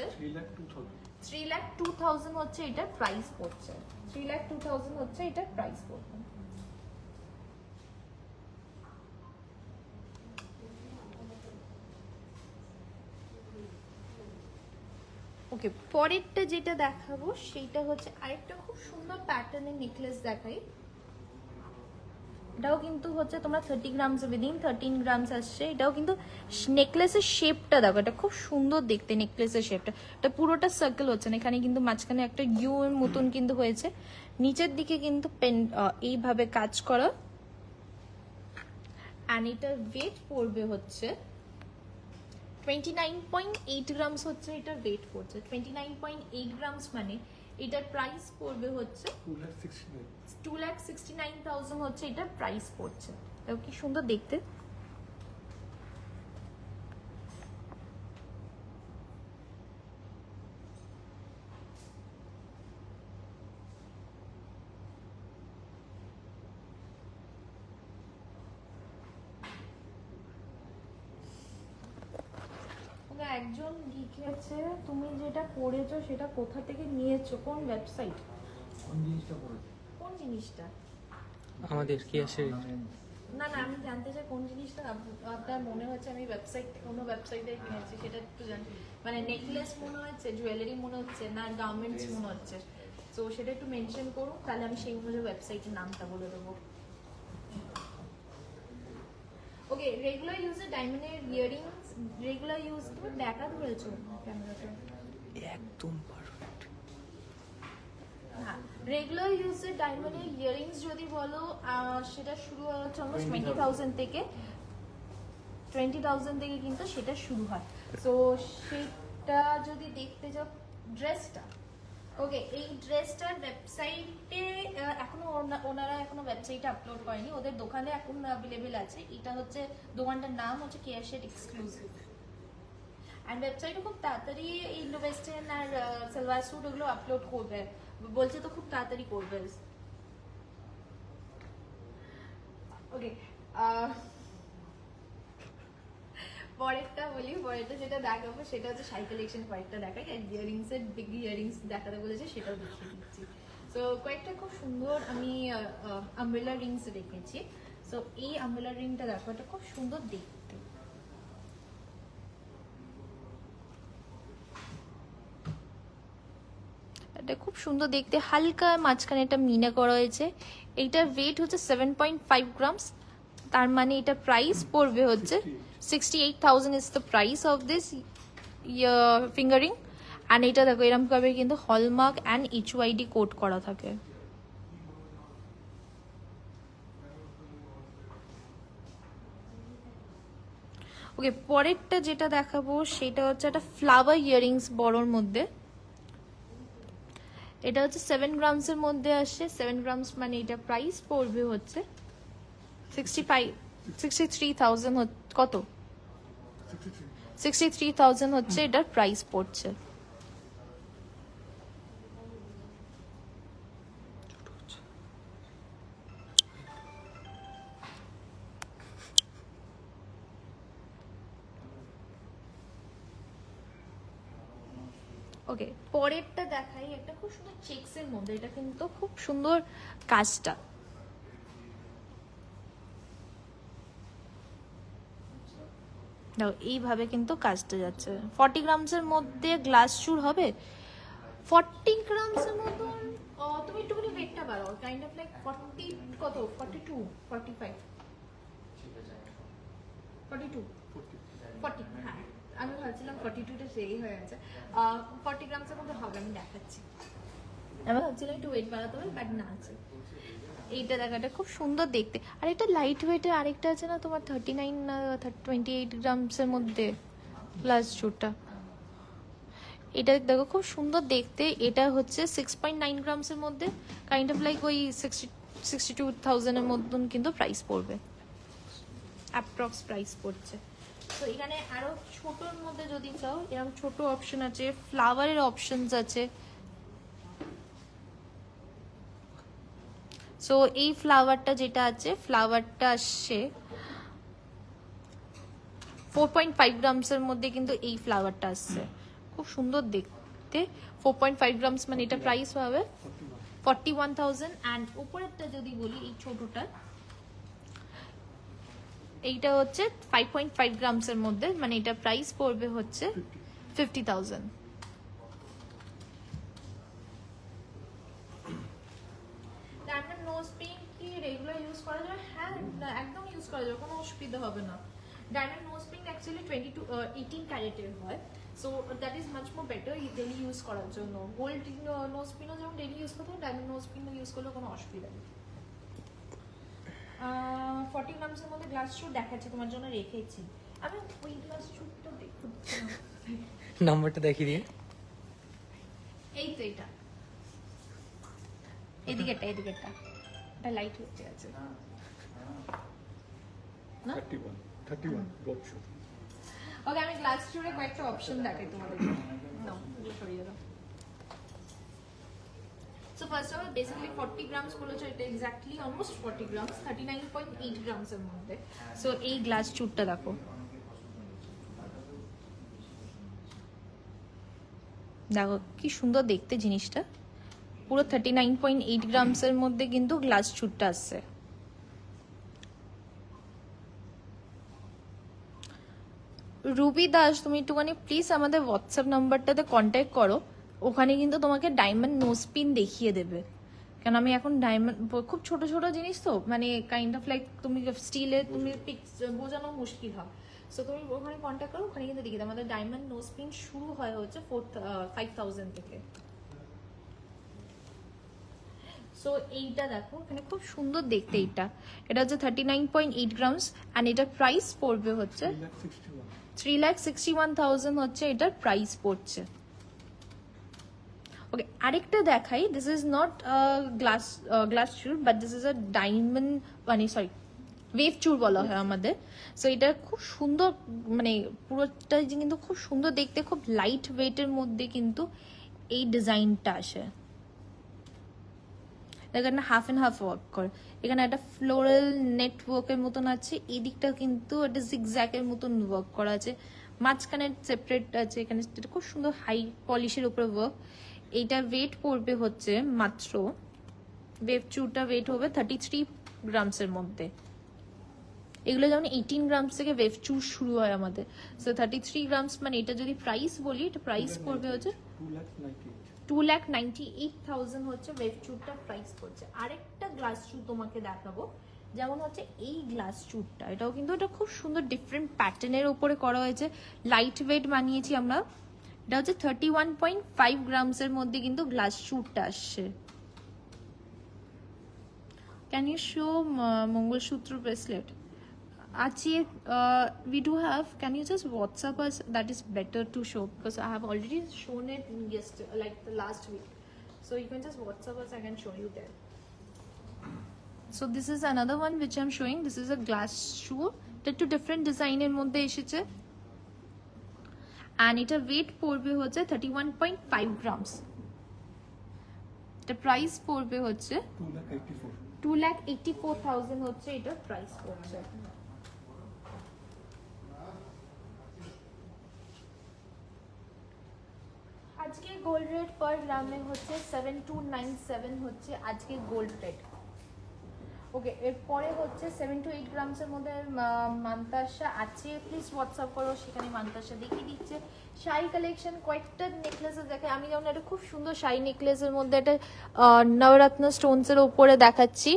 3,02,000 হচ্ছে এটার প্রাইস পড়ছে। 3,02,000 হচ্ছে এটার প্রাইস পড়বে। ওকে, পরেরটা যেটা দেখাবো সেটা হচ্ছে আরেকটা খুব সুন্দর প্যাটার্নের নেকলেস দেখাই। এটাও কিন্তু হচ্ছে তোমরা 30 গ্রামস উইদিন 13 গ্রামস আসছে। এটাও কিন্তু নেকলেসের শেপটা দেখো, এটা খুব সুন্দর দেখতে নেকলেসের শেপটা। এটা পুরোটা সার্কেল হচ্ছে না, এখানে কিন্তু মাঝখানে একটা ইউ এর মতন কিন্তু হয়েছে, নিচের দিকে কিন্তু পেন এইভাবে কাজ করা। অ্যান্ড এটার ওয়েট পড়বে হচ্ছে 29.8 গ্রামস হচ্ছে এটার ওয়েট পড়ছে। 29.8 গ্রামস মানে এটার প্রাইস পড়বে হচ্ছে 2,69,000 হচ্ছে এটার প্রাইস পড়ছে। তাও কি সুন্দর দেখতে। একজন লিখেছে তুমি যেটা করেছো সেটা কোথা থেকে নিয়েছো, কোন ওয়েবসাইট, কোন জিনিসটা আমাদের কি আছে? না না, আমি জানতে চাই কোন জিনিসটা আপনার মনে হচ্ছে আমি ওয়েবসাইট কোনো ওয়েবসাইটে কিনেছি সেটা একটু জানি। মানে নেকলেস মনে হচ্ছে, জুয়েলারি মনে হচ্ছে, না গার্মেন্টস মনে হচ্ছে, তো সেটা একটু মেনশন করুন, তাহলে আমি সেই অনুযায়ী ওয়েবসাইটের নামটা বলে দেবো। ওকে, রেগুলার ইউজে ডায়মন্ডের ইয়ারিংস, রেগুলার ইউজ তুমি দেখা ধরেছো ক্যামেরাটা একদম পারফেক্ট। হ্যাঁ, রেগুলার ইউজে ডায়মন্ডের ইয়ারিংস যদি বলো সেটা শুরু হচ্ছে অলমোস্ট 20,000 থেকে। 20,000 থেকে কিন্তু সেটা শুরু হয়। তো সেটা যদি দেখতে যাও ড্রেসটা, ওকে, এই ড্রেসটার ওয়েবসাইটে এখনো ওনারা এখনো ওয়েবসাইটে আপলোড করেনি, ওদের দোকানে এখন অ্যাভেলেবেল আছে। এটা হচ্ছে দোকানটার নাম হচ্ছে কেয়ারশেড এক্সক্লুসিভ। অ্যান্ড ওয়েবসাইটে খুব তাড়াতাড়ি ইন্ডো ওয়েস্টার্ন আর সালোয়ার স্যুট ওগুলো আপলোড করবে বলছে, তো খুব তাড়াতাড়ি করবে। ওকে, পরেরটা বলি, পরেরটা যেটা দেখাবো সেটা হচ্ছে শাড়ি কালেকশন কয়েকটা দেখাই, আর ইয়ারিংস এর বিগ ইয়ারিংস দেখাতে বলেছে সেটাও দেখিয়ে দিচ্ছি। তো কয়েকটা খুব সুন্দর আমি আমব্রেলা রিংস রেখেছি। সো এই আমব্রেলা রিংটা দেখো, এটা খুব সুন্দর দেখতে। এটা খুব সুন্দর দেখতে, হালকা মাঝখানে একটা মিনা করা হয়েছে। এইটার ওয়েট হচ্ছে 7.5 গ্রামস, তার মানে এটা প্রাইস পড়বে হচ্ছে 68,000 is the price of this fingering. and এটা দেখো এরকম ভাবে কিন্তু হলমার্ক অ্যান্ড HUID কোড করা থাকে। ওকে, পরেরটা যেটা দেখাবো সেটা হচ্ছে একটা ফ্লাওয়ার ইয়ারিংস বড়র মধ্যে। এটা হচ্ছে 7 গ্রামসের মধ্যে আসছে। 7 গ্রামস মানে এটা প্রাইস পড়বে হচ্ছে 63,000 কত 63,000 হচ্ছে এটার প্রাইস পড়ছে। ওকে, পরেরটা দেখাই, একটা খুব সুন্দর চেকস এর মধ্যে। এটা কিন্তু খুব সুন্দর কাজটা, দেখো এইভাবে কিন্তু কাজটা যাচ্ছে। 40 গ্রামসের মধ্যে গ্লাস চুর হবে। 40 গ্রামসের মতন কাইন্ড অফ লাইক 40 কত 42 45 42 40 হ্যাঁ আমি ভাবছিলাম 42টা সেই হয়ে আছে 40 গ্রামসের মধ্যে হবে আমি দেখাচ্ছি আমি ভাবছিলাম একটু ওয়েট বাড়াতে হবে বাট না আছে এইটা দেখাটা খুব সুন্দর দেখতে আর এটা লাইট ওয়েটের আরেকটা আছে না তোমার 39 না 28 গ্রামসের মধ্যে প্লাস জুটা এটা দেখো খুব সুন্দর দেখতে এটা হচ্ছে 6.9 গ্রামসের মধ্যে কাইন্ড অফ লাইক ওই 62,000 এর মতন কিন্তু প্রাইস পড়বে অ্যাপ্রক্স প্রাইস পড়ছে তো এখানে আরো ছোটর মধ্যে যদি চাও এরকম ছোট অপশন আছে ফ্লাওয়ারের অপশনস আছে সো এই ফ্লাওয়ারটা যেটা আছে ফ্লাওয়ারটা আসছে 4.5 গ্রামসের মধ্যে কিন্তু এই ফ্লাওয়ারটা আসছে খুব সুন্দর দেখতে 4.5 গ্রামস মানে এটা প্রাইস হবে 41,000 এন্ড উপরেরটা যদি বলি এই ছোটটা এইটা হচ্ছে 5.5 গ্রামসের মধ্যে মানে এটা প্রাইস পড়বে হচ্ছে 50,000 ডায়মন্ড নোজ পিন কি রেগুলার ইউজ করা যায় হ্যাঁ একদম ইউজ করা যায় কোনো অসুবিধা হবে না ডায়মন্ড নোজ পিন অ্যাকচুয়ালি 18 ক্যারেটের হয় so that is much more better daily use করার জন্য গোল্ড নোজ পিনও যেমন ডেলি ইউজ করতে হয় ডায়মন্ড নোজ পিনও ইউজ করলে কোনো অসুবিধা নেই 40 গ্রামসের মধ্যে গ্লাস শুট দেখাচ্ছি তোমার জন্য রেখেছি আমি ওই গ্লাস শুটটা দেখতে নাম্বারটা দেখিয়ে দিয়ে এই তো এটা এদিকেটা এটা লাইট হচ্ছে আছে না 31 ডট শুট ওকে আমি গ্লাস শুটে কয়েকটা অপশন দেখাই তোমাদের নাও সরিয়ে দাও So first of all, basically 40 grams বলেছো এটা exactly almost 40 grams 39.8 grams এর মধ্যে সো এই গ্লাস চুটটা দেখো দেখো কি সুন্দর দেখতে জিনিসটা পুরো 39.8 গ্রামস এর মধ্যে কিন্তু গ্লাস চুটটা আসছে রুবি দাস তুমি একটুখানি প্লিজ আমাদের হোয়াটসঅ্যাপ নাম্বারটাতে কন্ট্যাক্ট করো ওখানে কিন্তু তোমাকে ডায়মন্ড নোজ পিন দেখিয়ে দেবে কারণ আমি এখন ডায়মন্ড খুব ছোট ছোট জিনিস তো মানে কাইন্ড অফ লাইক তুমি স্টিলে তুমি বোঝানো মুশকিল হয় সো তুমি ওখানে কন্ট্যাক্ট করো ওখানে কিন্তু দেখিয়ে দেবে আমাদের ডায়মন্ড নোজ পিন শুরু হয় হচ্ছে 5,000 থেকে সো এইটা দেখো এখানে খুব সুন্দর দেখতে এটা হচ্ছে 39.8 গ্রামস এন্ড এটার প্রাইস পড়বে হচ্ছে 3,61,000 হচ্ছে এটার প্রাইস পড়ছে ওকে আরেকটা দেখাই দিস ইজ নট গ্লাস চুর but this is a diamond মানে সরি ওয়েভ চুর বলা হয় আমাদের সো এটা খুব সুন্দর মানে পুরোটা কিন্তু খুব সুন্দর দেখতে খুব লাইট ওয়েটের মধ্যে কিন্তু এই ডিজাইনটা আসে এখানে হাফ এন্ড হাফ ওয়ার্ক করে এখানে একটা ফ্লোরাল নেটওয়ার্কের মতন আছে এই দিকটা কিন্তু একটা জিগজ্যাগের মতন ওয়ার্ক করা আছে মাঝখানে সেপারেট আছে এখানে খুব সুন্দর হাই পলিশের উপরে ওয়ার্ক এইটা ওয়েট পড়বে হচ্ছে মাত্র ওয়েভ চুটা ওয়েট হবে 33 গ্রামসের মধ্যে এগুলো যেমন 18 গ্রামস থেকে ওয়েভ চু শুরু হয় আমাদের সো 33 গ্রামস মানে এটা যদি প্রাইস বলি এটা প্রাইস পড়বে হচ্ছে 2,98,000 হচ্ছে ওয়েভ চুটটা প্রাইস পড়ছে আরেকটা গ্লাস চু তোমাকে দেখাবো যেমন হচ্ছে এই গ্লাস চুটটা এটাও কিন্তু এটা খুব সুন্দর ডিফারেন্ট প্যাটার্নের উপরে করা হয়েছে লাইট ওয়েট বানিয়েছি আমরা এটা হচ্ছে 31.5 গ্রামসের মধ্যে কিন্তু গ্লাস চুটটা আসছে can you show mangalsutra bracelet Achi, we do have. Can you just WhatsApp us? That is better to show because I have already shown it like the last week. So you can just WhatsApp us. I can show you there. So this is another one which I'm showing. This is a glass shoe. The two different design in মধ্যে এসেছে and এটা weight পড়বে হচ্ছে 31.5 grams. The price পড়বে হচ্ছে 2,84,000 হচ্ছে এটা প্রাইস পড়ছে আজকে গোল্ড রেট পার গ্রামে হচ্ছে 7297 হচ্ছে আজকে গোল্ড রেট ওকে, এরপরে হচ্ছে 7 to 8 গ্রামসের মধ্যে মান্তাসা আছে, প্লিজ হোয়াটসঅ্যাপ করো, সেখানে মান্তাসা দেখিয়ে দিচ্ছে। শাড়ি কালেকশন কয়েকটা নেকলেসেস দেখে, আমি যেমন একটা খুব সুন্দর শাড়ি নেকলেসের মধ্যে একটা নবরত্ন স্টোনসের উপরে দেখাচ্ছি।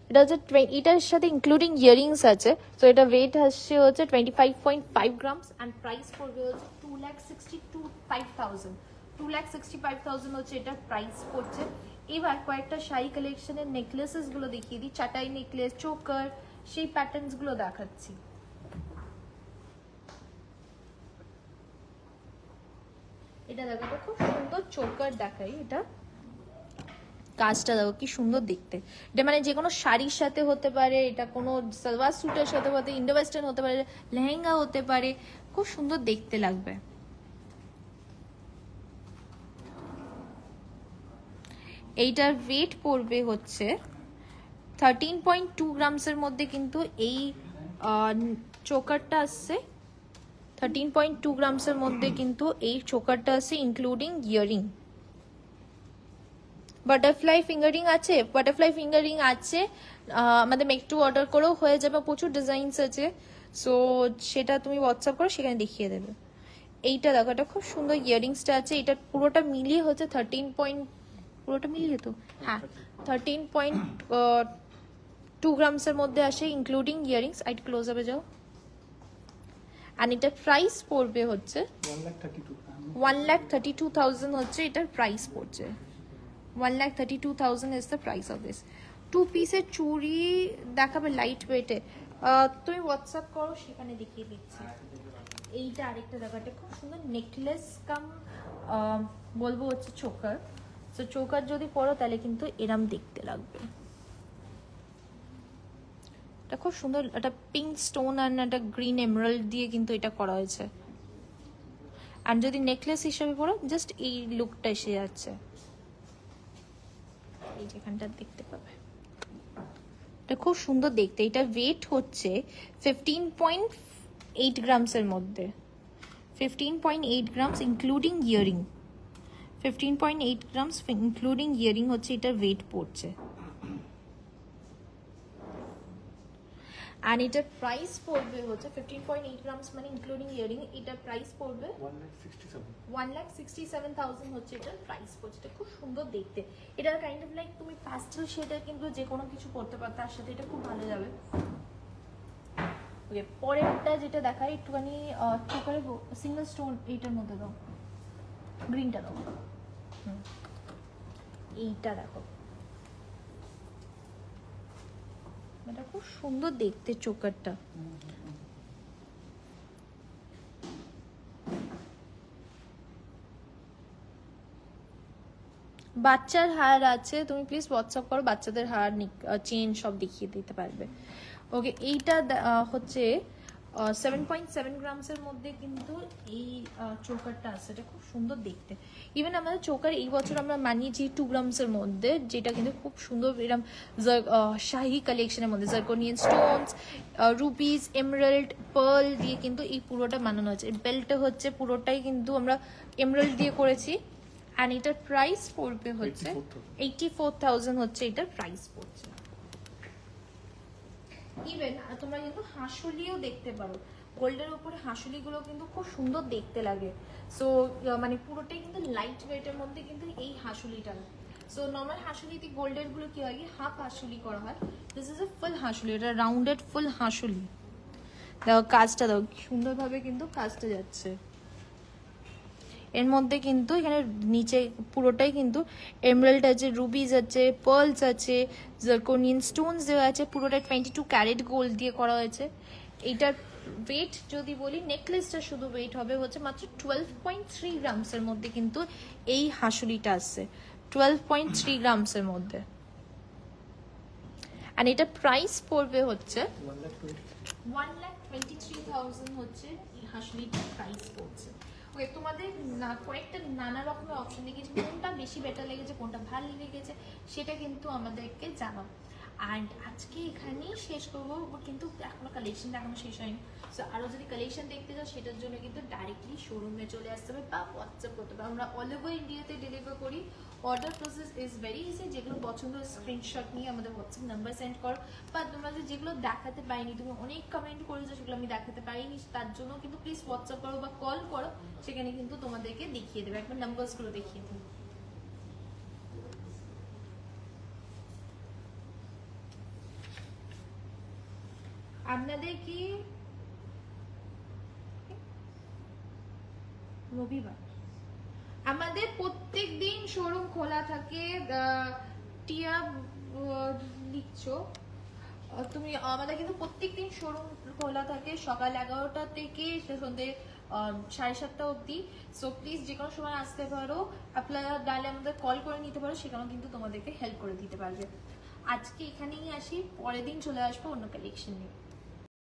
এটা হচ্ছে এটার সাথে ইনক্লুডিং ইয়ারিংস আছে, তো এটা ওয়েট আসছে হচ্ছে 25.5 গ্রামস অ্যান্ড প্রাইস পড়বে হচ্ছে 2,65,000। 2,65,000 হচ্ছে এটা প্রাইস পড়ছে। এবার কয়েকটা শাড়ি কালেকশনের নেকলেসেস গুলো দেখিয়ে দিই, চাটাই নেকলেস, চোকার, সেই প্যাটার্নস গুলো দেখাচ্ছি। এটা দেখো, এটা খুব সুন্দর চোকার দেখাই, এটা কাজটা দেখো কি সুন্দর দেখতে। এটা মানে যে কোনো শাড়ির সাথে হতে পারে, এটা কোনো সালওয়ার স্যুটের সাথে হতে, ইন্ডো ওয়েস্টার্ন হতে পারে, লেহেঙ্গা হতে পারে, খুব সুন্দর দেখতে লাগবে। এইটার ওয়েট পড়বে হচ্ছে 13.2 গ্রামসের মধ্যে, কিন্তু এই চোকারটা আসছে 13.2 গ্রামসের মধ্যে, কিন্তু এই চোকারটা আসছে ইনক্লুডিং ইয়ারিং। বাটারফ্লাই ফিঙ্গারিং আছে, বাটারফ্লাই ফিঙ্গারিং আছে, আমাদের মেক টু অর্ডার করেও হয়ে যাবে, প্রচুর ডিজাইনস আছে, সো সেটা তুমি হোয়াটসঅ্যাপ করো, সেখানে দেখিয়ে দেবে। এইটা দেখো, এটা খুব সুন্দর ইয়ারিংসটা আছে, এটা পুরোটা মিলিয়ে হচ্ছে 13.2 গ্রামসের মধ্যে আসে ইনক্লুডিং ইয়ারিংস। আইট ক্লোজ আপে যাও। আর এটার প্রাইস পড়বে হচ্ছে 1,32,000 হচ্ছে এটার প্রাইস পড়ছে। 1,32,000 is the price of this. 2 পিসের চুড়ি দেখাবে লাইট ওয়েটে, তুমি হোয়াটসঅ্যাপ করো, সেখানে দেখিয়ে দিচ্ছি। এইটা আরেকটা দেখাটা খুব সুন্দর নেকলেস কাম বলবো হচ্ছে চোকার। তো চোকার যদি পরো তাহলে কিন্তু এরম দেখতে লাগবে। এটা খুব সুন্দর, একটা পিঙ্ক স্টোন আর একটা গ্রিন এমারাল্ড দিয়ে কিন্তু এটা করা হয়েছে। আর যদি নেকলেস হিসেবে পরো, জাস্ট এই লুকটা এসে যাচ্ছে, এই যেখানটা দেখতে পাবে। এটা খুব সুন্দর দেখতে। এটা ওয়েট হচ্ছে 15.8 গ্রামসের মধ্যে, 15.8 grams including earring. 15.8 grams including earring হচ্ছে এটা ওয়েট পড়ছে। আর এটার প্রাইস পড়বে হচ্ছে 15.8 গ্রামস মানে ইনক্লুডিং ইয়ারিং, এটার প্রাইস পড়বে 1,67,000 হচ্ছে এটার প্রাইস পড়ছে। এটা খুব সুন্দর দেখতে। এটার কাইন্ড অফ লাইক তুমি প্যাস্টেল শেডের কিন্তু যে কোনো কিছু করতে পারো, তার সাথে এটা খুব ভালো যাবে। ওকে, পরেরটা যেটা দেখাই একটুখানি চোকারে সিঙ্গেল স্টোন, এইটার মধ্যে দাও, গ্রিনটা দাও, এইটা দেখো, এটা খুব সুন্দর দেখতে চোকারটা। বাচ্চার হার আছে, তুমি প্লিজ হোয়াটসঅ্যাপ করো, বাচ্চাদের হার চেন সব দেখিয়ে দিতে পারবে। ওকে, এইটা হচ্ছে 7.7 গ্রামসের মধ্যে কিন্তু এই চোকারটা আছে, এটা খুব সুন্দর দেখতে। ইভেন আমাদের চোকার এই বছর আমরা মানিয়েছি 2 গ্রামসের মধ্যে, যেটা কিন্তু খুব সুন্দর এরকম শাহি কালেকশনের মধ্যে জার্কোনিয়ান স্টোনস, রুবিস, এমরাল্ড, পার্ল দিয়ে কিন্তু এই পুরোটা বানানো হচ্ছে। বেল্টটা হচ্ছে পুরোটাই কিন্তু আমরা এমরাল্ড দিয়ে করেছি। অ্যান্ড এটার প্রাইস পড়বে হচ্ছে 84,000 হচ্ছে এটার প্রাইস পড়ছে। ইভেন তোমরা কিন্তু হাঁসুলিও দেখতে পারো, গোল্ডের উপরে হাঁসুলিগুলো কিন্তু খুব সুন্দর দেখতে লাগে। সো মানে পুরোটাই কিন্তু লাইট ওয়েটের মধ্যে কিন্তু এই হাঁসুলিটা। সো নর্মাল হাঁসুলিতে গোল্ডের গুলো কি হয়, হাফ হাঁসুলি করা হয়, দিস ইজ এ ফুল হাঁসুলি, এটা রাউন্ডেড ফুল হাঁসুলি। দেখো কাজটা, দেখো সুন্দরভাবে কিন্তু কাজটা যাচ্ছে। এর মধ্যে কিন্তু এখানে নিচে পুরোটাই কিন্তু এমরাল্ড আছে, রুবিজ আছে, পার্লস আছে, জার্কোনিয়ান স্টোনস দেওয়া আছে, পুরোটা 22 ক্যারেট গোল্ড দিয়ে করা হয়েছে। এইটার ওয়েট যদি বলি, নেকলেসটা শুধু ওয়েট হবে হচ্ছে মাত্র 12.3 গ্রামসের মধ্যে, কিন্তু এই হাঁসুলিটা আসছে 12.3 গ্রামসের মধ্যে। আর এটা প্রাইস পড়বে হচ্ছে 1,23,000 হচ্ছে এই হাঁসুলিটার প্রাইস পড়ছে। ওকে, তোমাদের কয়েকটা নানা রকমের অপশন দেখেছি, কোনটা বেশি বেটার লেগেছে, কোনটা ভালো লেগেছে, সেটা কিন্তু আমাদেরকে জানাও। অ্যান্ড আজকে এখানেই শেষ করবো, কিন্তু এখনো কালেকশন এখনো শেষ হয়নি। সো আরও যদি কালেকশন দেখতে চাও সেটার জন্য কিন্তু ডাইরেক্টলি শোরুমে চলে আসতে হবে বা হোয়াটসঅ্যাপ করতে হবে। আমরা অল ওভার ইন্ডিয়াতে ডেলিভার করি। Order process is very easy. যেগুলো পছন্দ স্ক্রিনশট নিয়ে আমাদের হোয়াটসঅ্যাপ নাম্বার সেন্ড করো, বা তোমাদের যেগুলো দেখাতে পাইনি, তুমি অনেক কমেন্ট করেছো সেগুলো আমি দেখাতে পারিনি, তার জন্য কিন্তু প্লিজ হোয়াটসঅ্যাপ করো বা কল করো, সেখানে কিন্তু তোমাদেরকে দেখিয়ে দেবে, একবার নাম্বারসগুলো দেখিয়ে দেবে। আপনাদের কি রবিবার আমাদের প্রত্যেক দিন শোরুম খোলা থাকে। টিয়া লিখছো তুমি, আমাদের কিন্তু প্রত্যেকদিন শোরুম খোলা থাকে সকাল 11টা থেকে সন্ধ্যে 7:30 অবধি। সো প্লিজ যে কোনো সময় আসতে পারো, আপনারা ডালে আমাদের কল করে নিতে পারো, সেখানেও কিন্তু তোমাদেরকে হেল্প করে দিতে পারবে। আজকে এখানেই আসি, পরের দিন চলে আসবো অন্য কালেকশন নিয়ে।